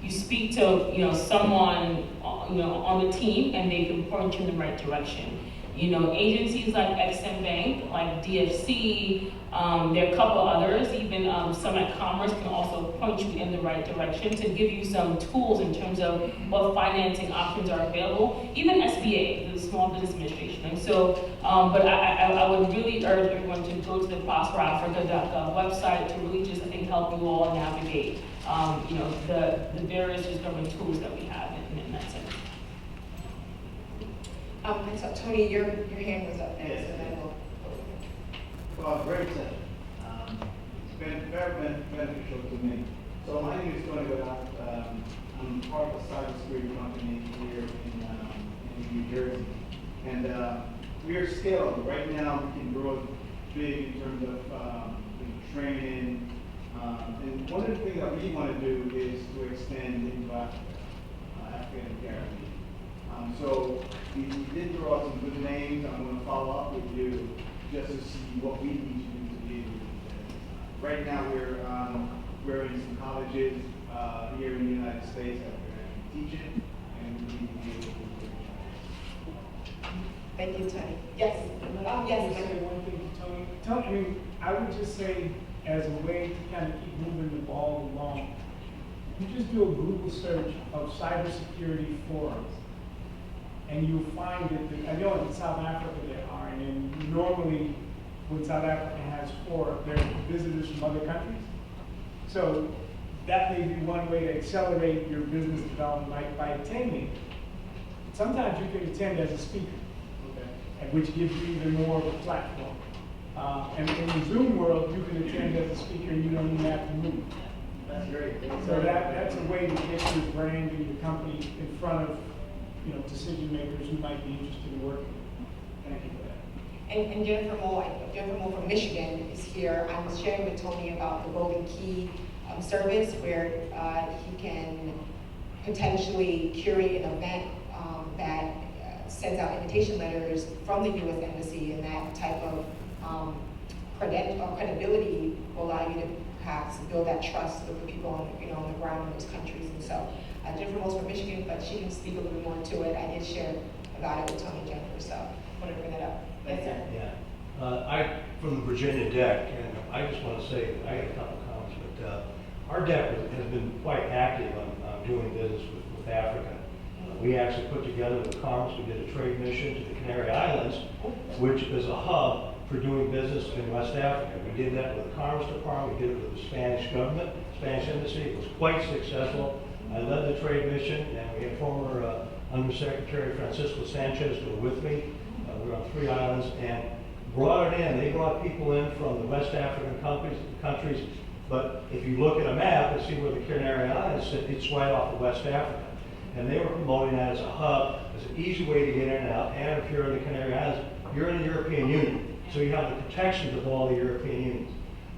You speak to someone on the team, and they can point you in the right direction. Agencies like XM Bank, like DFC, there are a couple others, even some at Commerce can also point you in the right direction to give you some tools in terms of what financing options are available, even SBA, the Small Business Administration. And so, but I would really urge everyone to go to the prosperafrica.gov website to really just, I think, help you all navigate, the various government tools that we have in that sense. And so Tony, your hand was up next, Yes. and then we'll. Well, great session. It's been very beneficial to me. So my name is Tony Without. I'm part of a cybersecurity company here in New Jersey. And we are scalable. Right now, we can grow big in terms of training. And one of the things that we want to do is to extend into Africa and the Caribbean. So we did throw out some good names. I'm going to follow up with you just to see what we need to do to be able to do that. Right now we're in some colleges here in the United States that we're actually teaching, and we need to be able to do it. Thank you, Tony. Yes. Yes. Say one thing to Tony. I would just say, as a way to kind of keep moving the ball along, you just do a Google search of cybersecurity forums, and you'll find that, I know in South Africa there are, and then normally when South Africa has forum, there are visitors from other countries. So that may be one way to accelerate your business development by attending. Sometimes you can attend as a speaker, okay, which gives you even more of a platform. And in the Zoom world, you can attend as a speaker and you don't even have to move. That's great. So that's a way to get your brand and your company in front of decision makers who might be interested in working. Thank you for that. And Jennifer Moore from Michigan is here. I was sharing with Tony about the Golden Key service, where he can potentially curate an event that sends out invitation letters from the U.S. Embassy, and that type of credibility will allow you to perhaps build that trust with the people on the ground in those countries. And so Jennifer Moore from Michigan, but she can speak a little bit more to it. I did share about it with Tony and Jennifer, so I wanted to bring that up. Yes, sir. Yeah. I'm from the Virginia DEC, and I just want to say, I had a couple comments, but our DEC has been quite active on doing business with Africa. We actually put together with Commerce, we did a trade mission to the Canary Islands, which is a hub for doing business in West Africa. We did that with the Commerce Department, we did it with the Spanish government, Spanish embassy. It was quite successful. I led the trade mission, and we had former Undersecretary Francisco Sanchez who were with me. We were on 3 islands and brought it in. They brought people in from the West African countries, but if you look at a map and see where the Canary Islands sit, it's right off of West Africa. And they were promoting that as a hub, as an easy way to get in and out. And if you're in the Canary Islands, you're in the European Union. So you have the protections of all the European Unions.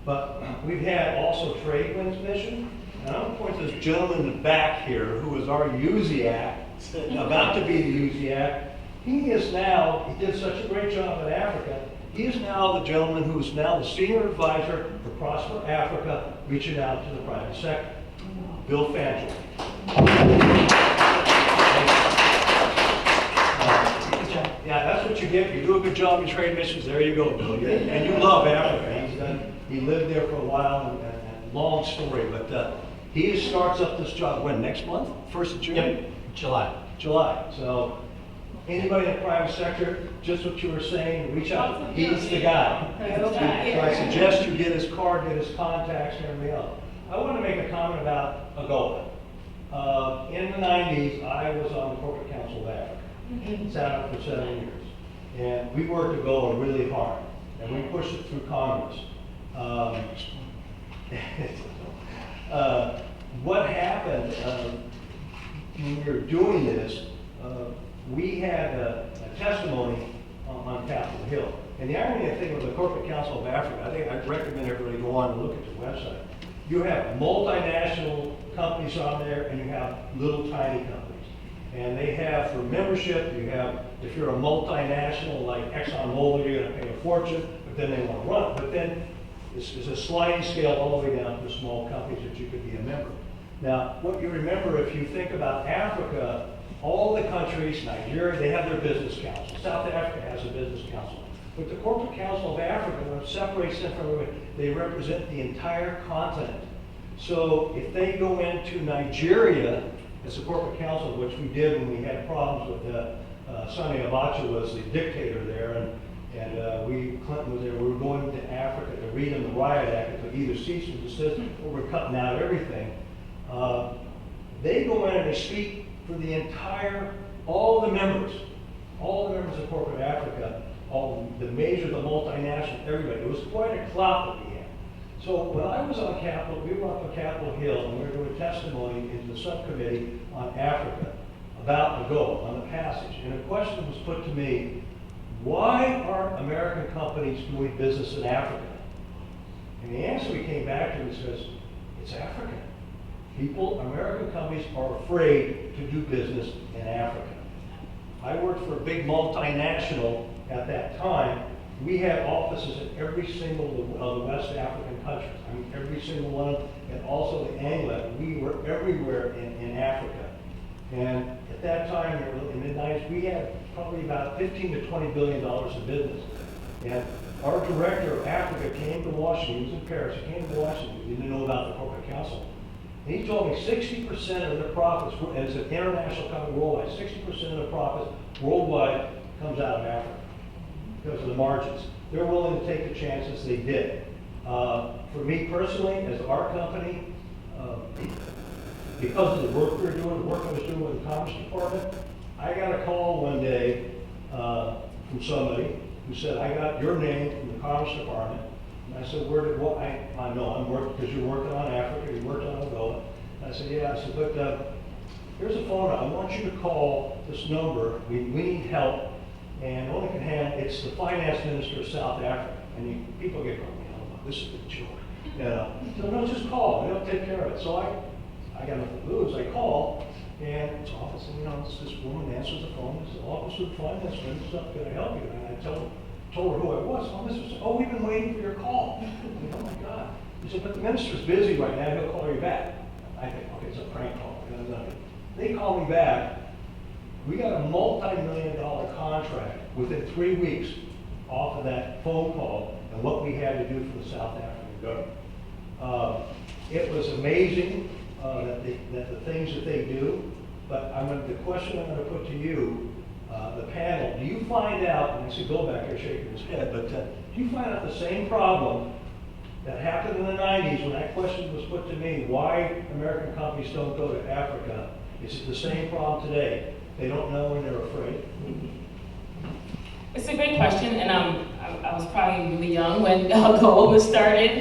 But we've had also trade winds mission. And I'm going to point to this gentleman in the back here who is our USIAC, about to be the USIAC. He is now, he did such a great job in Africa, he is now the gentleman who is now the senior advisor for Prosper Africa, reaching out to the private sector. Bill Fangel. Yeah, that's what you get. You do a good job in trade missions. There you go, Bill. And you love Africa. He lived there for a while, and long story. But he starts up this job when? Next month? 1st of June? Yep, July. July. So anybody in the private sector, just what you were saying, reach out. He's the guy. So I suggest you get his card, get his contacts, and everything else. I want to make a comment about AGOA. In the 90s, I was on the Corporate Council of Africa. Sat up for 7 years. And we worked AGOA really hard. And we pushed it through Congress. What happened when we were doing this, we had a testimony on Capitol Hill. And the irony, I think, with the Corporate Council of Africa, I think I'd recommend everybody go on and look at the website. You have multinational companies on there, and you have little tiny companies. And they have, for membership, you have, if you're a multinational like ExxonMobil, you're going to pay a fortune, but then they want to run it. But then it's a sliding scale all the way down to small companies that you could be a member. Now, what you remember, if you think about Africa, all the countries, Nigeria, they have their business council. South Africa has a business council. But the Corporate Council of Africa, what separates them from everybody, they represent the entire continent. So if they go into Nigeria, as a corporate council, which we did when we had problems with Sani Abacha was the dictator there, and Clinton was there, we were going to Africa to read them the Riot Act, to either cease or desist, or we're cutting out everything. They go in and they speak for the entire, all the members of corporate Africa, all the major, the multinational, everybody. It was quite a clout that we had. So when I was on Capitol, we were up on Capitol Hill, and we were doing testimony into the subcommittee on Africa about AGOA, on the passage. And a question was put to me, why aren't American companies doing business in Africa? And the answer we came back to was, it's Africa. American companies are afraid to do business in Africa. I worked for a big multinational at that time. We had offices in every single of the West African countries. I mean, every single one, and also the Anglo. We were everywhere in Africa. And at that time, in the mid-90s, we had probably about $15 to $20 billion of business. And our director of Africa came to Washington. He was in Paris. He came to Washington. He didn't know about the Corporate Council. And he told me 60% of their profits, and it's an international company worldwide, 60% of the profits worldwide comes out of Africa because of the margins. They're willing to take the chances. They did. For me personally, as our company, because of the work we were doing, the work I was doing with the Commerce Department, I got a call one day from somebody who said, I got your name from the Commerce Department. And I said, I know, I'm working, because you're working on Africa, you're working on AGOA. I said, yeah. I said, but here's a phone. I want you to call this number. We need help. And only can handle, it's the finance minister of South Africa. And people get going, this is a joke. So no, just call. They'll take care of it. So I got nothing to lose. I call, and it's office, and this woman answers the phone. It's the office of the finance minister. Can I help you? And I told her who I was. Oh, we've been waiting for your call. Oh my God. He said, but the minister's busy right now. He'll call you back. I think, okay, it's a prank call. They call me back. We got a multi-million-dollar contract within 3 weeks off of that phone call and what we had to do for the South African government. It was amazing that the things that they do, but the question I'm going to put to you, the panel, do you find out, and I see Bill back here shaking his head, but do you find out the same problem that happened in the 90s when that question was put to me, why American companies don't go to Africa? Is it the same problem today? They don't know and they're afraid? It's a great question, and I was probably really young when AGOA was started.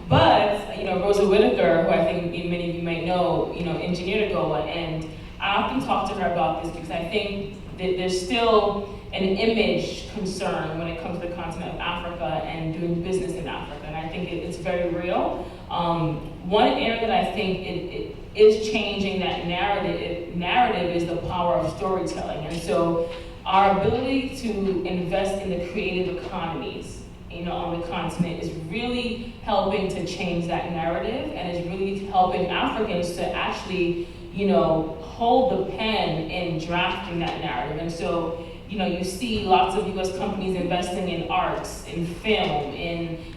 But Rosa Whitaker, who I think many of you might know, engineered AGOA, and I often talk to her about this because I think that there's still an image concern when it comes to the continent of Africa and doing business in Africa, and I think it's very real. One area that I think it is changing that narrative is the power of storytelling. And so our ability to invest in the creative economies, on the continent is really helping to change that narrative, and is really helping Africans to actually, hold the pen in drafting that narrative. And so, you see lots of U.S. companies investing in arts, in film,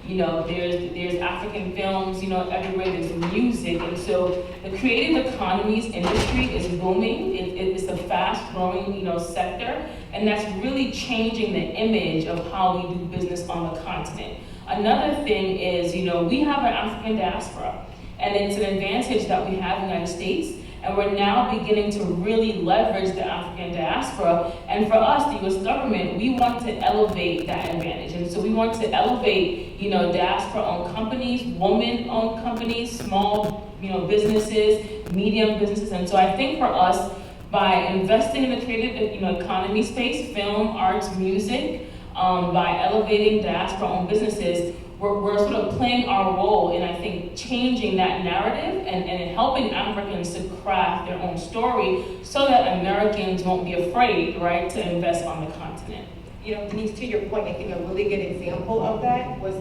there's African films, everywhere, there's music. And so the creative economies industry is booming. It's a fast growing, sector. And that's really changing the image of how we do business on the continent. Another thing is, we have an African diaspora, and it's an advantage that we have in the United States. And we're now beginning to really leverage the African diaspora. And for us, the US government, we want to elevate that advantage. And so we want to elevate, diaspora-owned companies, women-owned companies, small, businesses, medium businesses. And so I think for us, by investing in the creative, economy space, film, arts, music, by elevating diaspora-owned businesses, we're sort of playing our role in, I think, changing that narrative and helping Africans to craft their own story so that Americans won't be afraid, right, to invest on the continent. Deniece, to your point, I think a really good example of that was,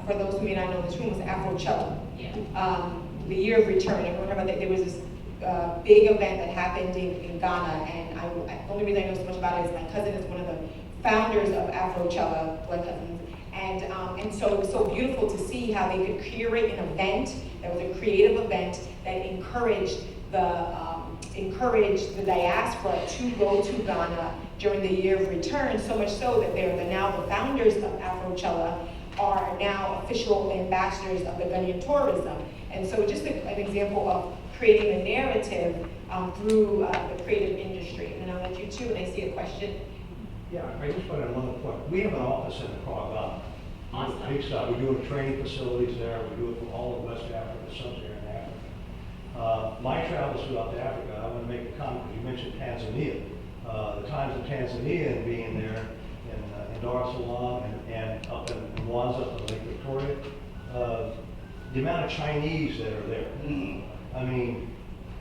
for those who may not know this room, was Afrochella. Yeah. The year of return. I remember that there was this big event that happened in Ghana, and the only reason I know so much about it is my cousin is one of the founders of Afrochella, blood cousins. And so it was so beautiful to see how they could curate an event that was a creative event that encouraged the diaspora to go to Ghana during the year of return, so much so that now the founders of Afrochella are now official ambassadors of the Ghanaian tourism. And so just an example of creating a narrative through the creative industry. And I'll let you too, and I see a question. Yeah, I just want to add one point. We have an office in Accra, Awesome. Big stuff. We're doing training facilities there. We do it for all of West Africa, Sub-Saharan Africa. My travels throughout Africa, I want to make a comment. You mentioned Tanzania. The times of Tanzania and being there in Dar es Salaam and up in Mwanza, up in Lake Victoria, the amount of Chinese that are there. I mean,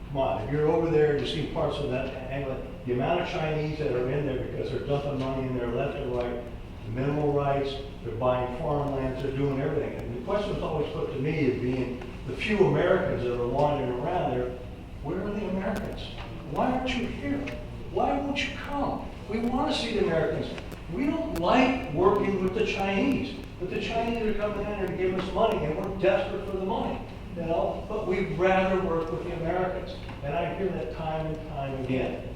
come on, if you're over there, you see parts of that angle, the amount of Chinese that are in there because they're dumping money in there left and right, the minimal rights, they're buying farmlands, they're doing everything. And the question was always put to me of being the few Americans that are wandering around there, where are the Americans? Why aren't you here? Why won't you come? We want to see the Americans. We don't like working with the Chinese, but the Chinese are coming in and giving us money, and we're desperate for the money, but we'd rather work with the Americans. And I hear that time and time again.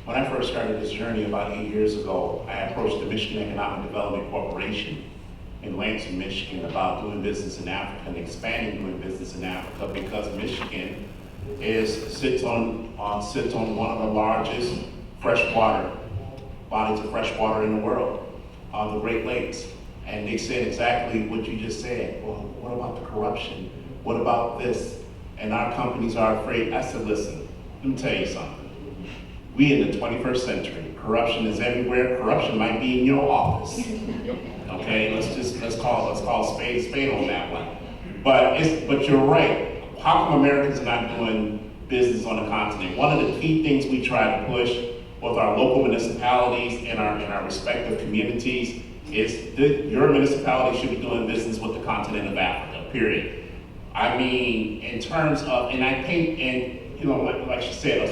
When I first started this journey about 8 years ago, I approached the Michigan Economic Development Corporation in Lansing, Michigan, about doing business in Africa and expanding doing business in Africa, because Michigan sits on one of the largest freshwater bodies of fresh water in the world, the Great Lakes. And they said exactly what you just said. Well, what about the corruption? What about this? And our companies are afraid. I said, listen, let me tell you something. We in the 21st century. Corruption is everywhere. Corruption might be in your office. Okay, let's call spade a spade on that one. But you're right. How come Americans are not doing business on the continent? One of the key things we try to push with our local municipalities and our respective communities is your municipality should be doing business with the continent of Africa, period. I mean, in terms of, and I think, and like she said,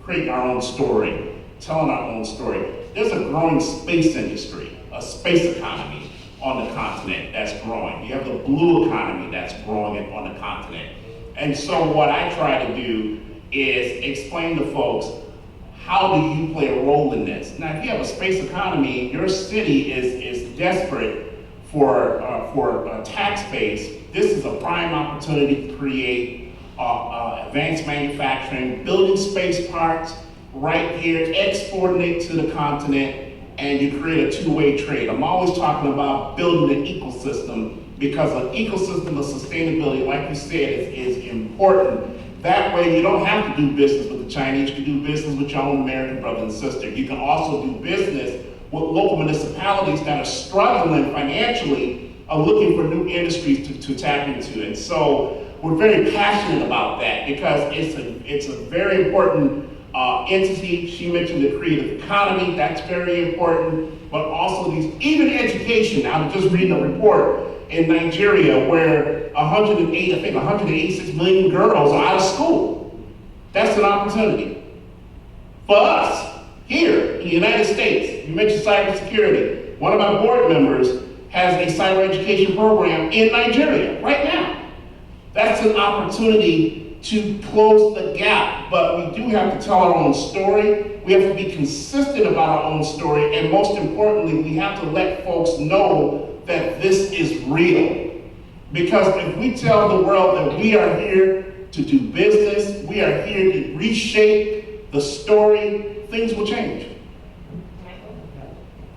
creating our own story, telling our own story. There's a growing space industry, a space economy on the continent that's growing. You have the blue economy that's growing on the continent. And so what I try to do is explain to folks, how do you play a role in this? Now, if you have a space economy, your city is desperate for tax base. This is a prime opportunity to create advanced manufacturing, building space parks right here, exporting it to the continent, and you create a two-way trade. I'm always talking about building an ecosystem, because an ecosystem of sustainability, like you said, is important. That way you don't have to do business with the Chinese, you can do business with your own American brother and sister. You can also do business with local municipalities that are struggling financially are looking for new industries to tap into. And so we're very passionate about that because it's a very important entity. She mentioned the creative economy, that's very important, but also even education. I'm just reading a report in Nigeria where 186 million girls are out of school. That's an opportunity. For us, here in the United States, you mentioned cybersecurity. One of my board members has a cyber education program in Nigeria right now. That's an opportunity to close the gap, but we do have to tell our own story. We have to be consistent about our own story, and most importantly, we have to let folks know that this is real. Because if we tell the world that we are here to do business, we are here to reshape the story, things will change.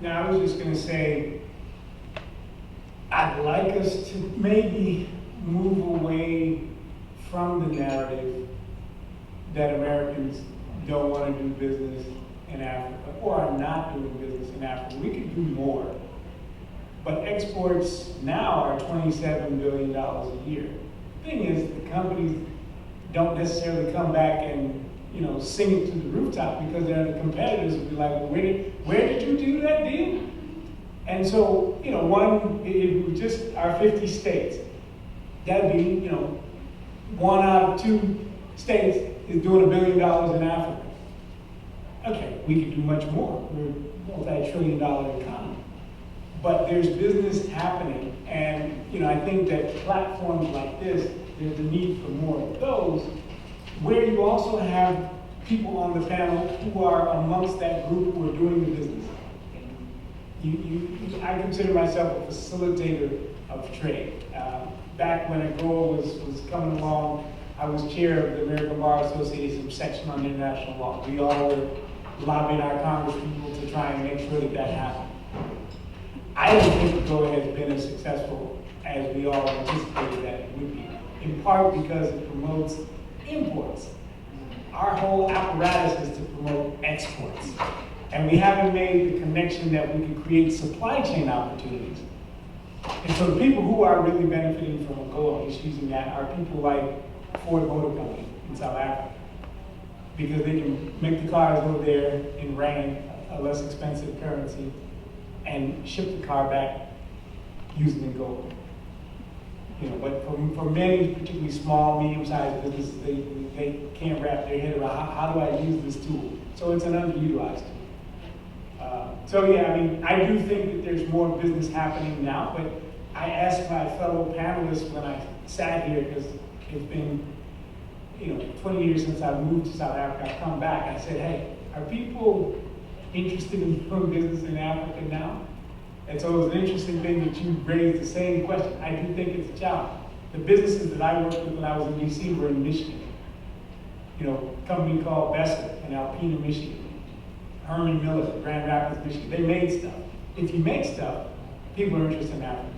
Now, I was just going to say, I'd like us to maybe move away from the narrative that Americans don't want to do business in Africa or are not doing business in Africa. We could do more. But exports now are $27 billion a year. The thing is, the companies don't necessarily come back and sing it to the rooftop because the competitors will be like, where did you do that deal? And so, if we just our 50 states, that'd be, 1 out of 2 states is doing $1 billion in Africa. Okay, we could do much more. We're a multi-trillion-dollar economy. But there's business happening, and I think that platforms like this, there's a need for more of those, where you also have people on the panel who are amongst that group who are doing the business. I consider myself a facilitator of trade. Back when AGOA was coming along, I was chair of the American Bar Association section on international law. We all were lobbying our congresspeople to try and make sure that happened. I don't think AGOA has been as successful as we all anticipated that it would be, in part because it promotes imports. Our whole apparatus is to promote exports. And we haven't made the connection that we can create supply chain opportunities. And so the people who are really benefiting from AGOA, just using that, are people like Ford Motor Company in South Africa. Because they can make the cars over there in rand, a less expensive currency, and ship the car back using AGOA. But for many, particularly small, medium-sized businesses, they can't wrap their head around how do I use this tool? So it's an underutilized tool. I do think that there's more business happening now, but I asked my fellow panelists when I sat here, because it's been 20 years since I moved to South Africa, I've come back, I said, hey, are people interested in doing business in Africa now? And so it was an interesting thing that you raised the same question. I do think it's a challenge. The businesses that I worked with when I was in DC were in Michigan. A company called Besser in Alpena, Michigan. Herman Miller, Grand Rapids, Michigan. They made stuff. If you make stuff, people are interested in Africa.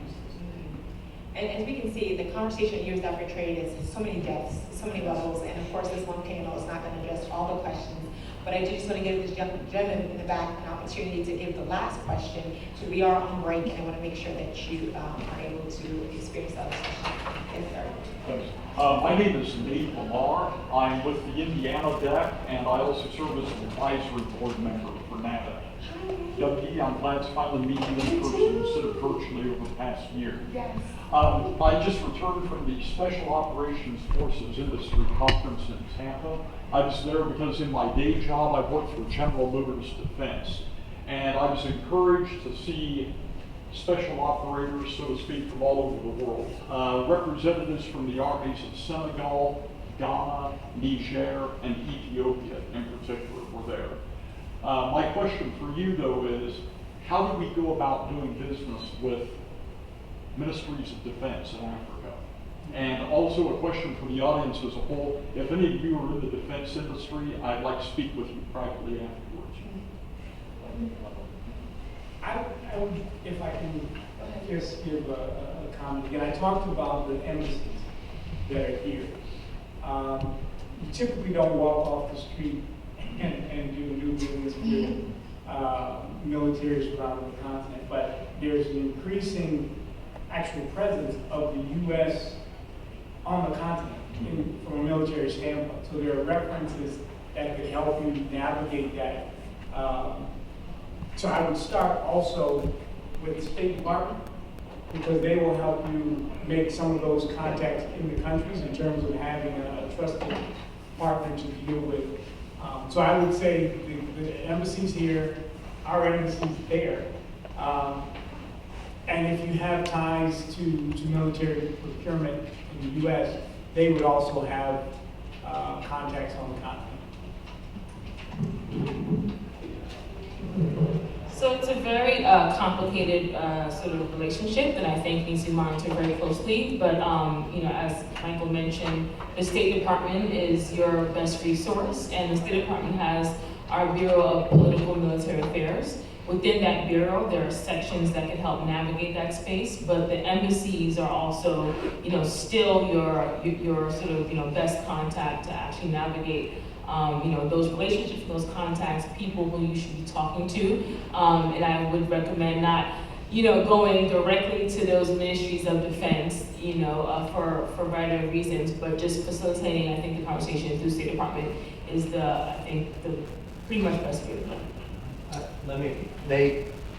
And as we can see, the conversation at Years After Trade is so many depths, so many levels, and of course this one panel is not going to address all the questions. But I do just want to give this gentleman in the back an opportunity to give the last question. So we are on break, and I want to make sure that you are able to experience that discussion. Yes, sir. Thanks. My name is Nate Lamar. I'm with the Indiana DEC, and I also serve as an advisory board member for NADEC. W, I'm glad to finally meet you in person instead of virtually over the past year. Yes. I just returned from the Special Operations Forces Industry Conference in Tampa. I was there because in my day job I worked for General Motors Defense, and I was encouraged to see special operators, so to speak, from all over the world. Representatives from the armies of Senegal, Ghana, Niger, and Ethiopia in particular were there. My question for you, though, is how do we go about doing business with ministries of defense in Africa? And also a question for the audience as a whole. If any of you are in the defense industry, I'd like to speak with you privately afterwards. I would, if I can just give a comment again. I talked about the embassies that are here. You typically don't walk off the street and do new business with militaries around the continent, but there's an increasing actual presence of the U.S. on the continent from a military standpoint. So there are references that could help you navigate that. So I would start also with the State Department, because they will help you make some of those contacts in the countries in terms of having a trusted partner to deal with. So I would say the embassies here, our embassies there, and if you have ties to military procurement in the U.S., they would also have contacts on the continent. So it's a very complicated sort of relationship that I think needs to be monitored very closely. But you know, as Michael mentioned, the State Department is your best resource, and the State Department has our Bureau of Political and Military Affairs. Within that bureau, there are sections that can help navigate that space, but the embassies are also, you know, still your sort of, you know, best contact to actually navigate, you know, those relationships, those contacts, people who you should be talking to. And I would recommend not, you know, going directly to those ministries of defense, you know, for a variety of reasons, but just facilitating, I think, the conversation through State Department is I think, the pretty much best way to go.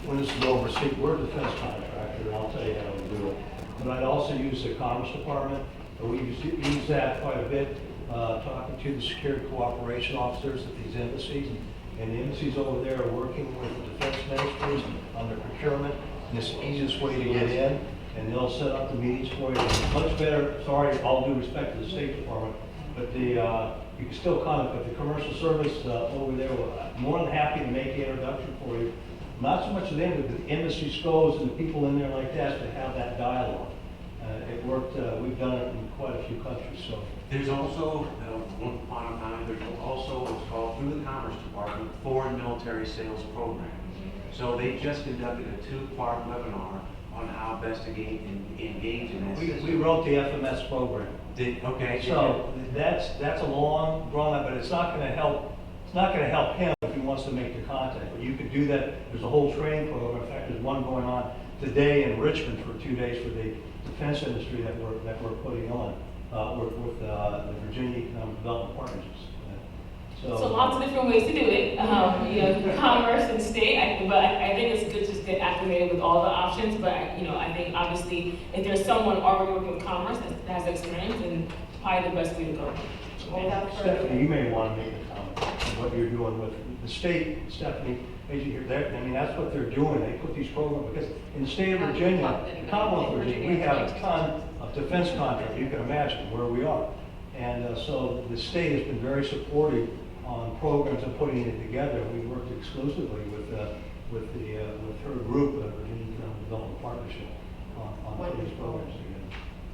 When this is overseen, we're a defense contractor, and I'll tell you how we do it. But I'd also use the Commerce Department. We use that quite a bit, talking to the security cooperation officers at these embassies. And the embassies over there are working with the defense ministries on their procurement. And it's the easiest way to get in, and they'll set up the meetings for you. It's much better, sorry, all due respect to the State Department, but you can still contact the commercial service over there. We're more than happy to make the introduction for you. Not so much to them, but the embassy SCOs and the people in there like that to have that dialogue. It worked. We've done it in quite a few countries. So there's also one upon a time. There's also what's called through the Commerce Department Foreign Military Sales Program. So they just conducted a 2-part webinar on how best to engage in that. We wrote the FMS program. Okay. So that's a long run, but it's not going to help. It's not going to help him if he wants to make the contact. But you could do that. There's a whole training program. In fact, there's one going on today in Richmond for 2 days for the defense industry that we're putting on with the Virginia Economic Development Partnerships. So lots of different ways to do it. You know, commerce and state, but I think it's good to just get acclimated with all the options. But you know, I think obviously if there's someone already working with commerce that has experience, then probably the best way to go. Stephanie, you may want to make a comment on what you're doing with the state. Stephanie, as you hear that, I mean, that's what they're doing. They put these programs, because in the state of Virginia, the Commonwealth of Virginia, we have a ton of defense contracts. You can imagine where we are. And so the state has been very supportive on programs and putting it together. We worked exclusively with her group, the Virginia Economic Development Partnership, on putting these programs together.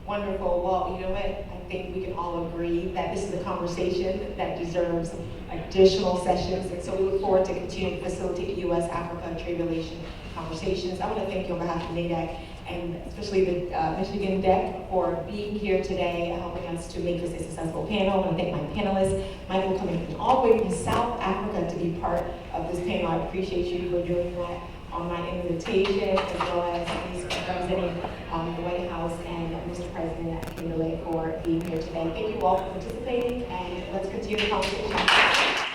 Wonderful. Well, you know what? I think we can all agree that this is a conversation that deserves additional sessions. And so we look forward to continuing to facilitate U.S.-Africa trade relation conversations. I want to thank you on behalf of NADEC and especially the Michigan DEC for being here today and helping us to make this a successful panel. I want to thank my panelists, Michael coming from all the way from South Africa to be part of this panel. I appreciate you for doing that on my invitation, as well as representing the White House and Mr. President Akindele for being here today. Thank you all for participating, and let's continue the conversation.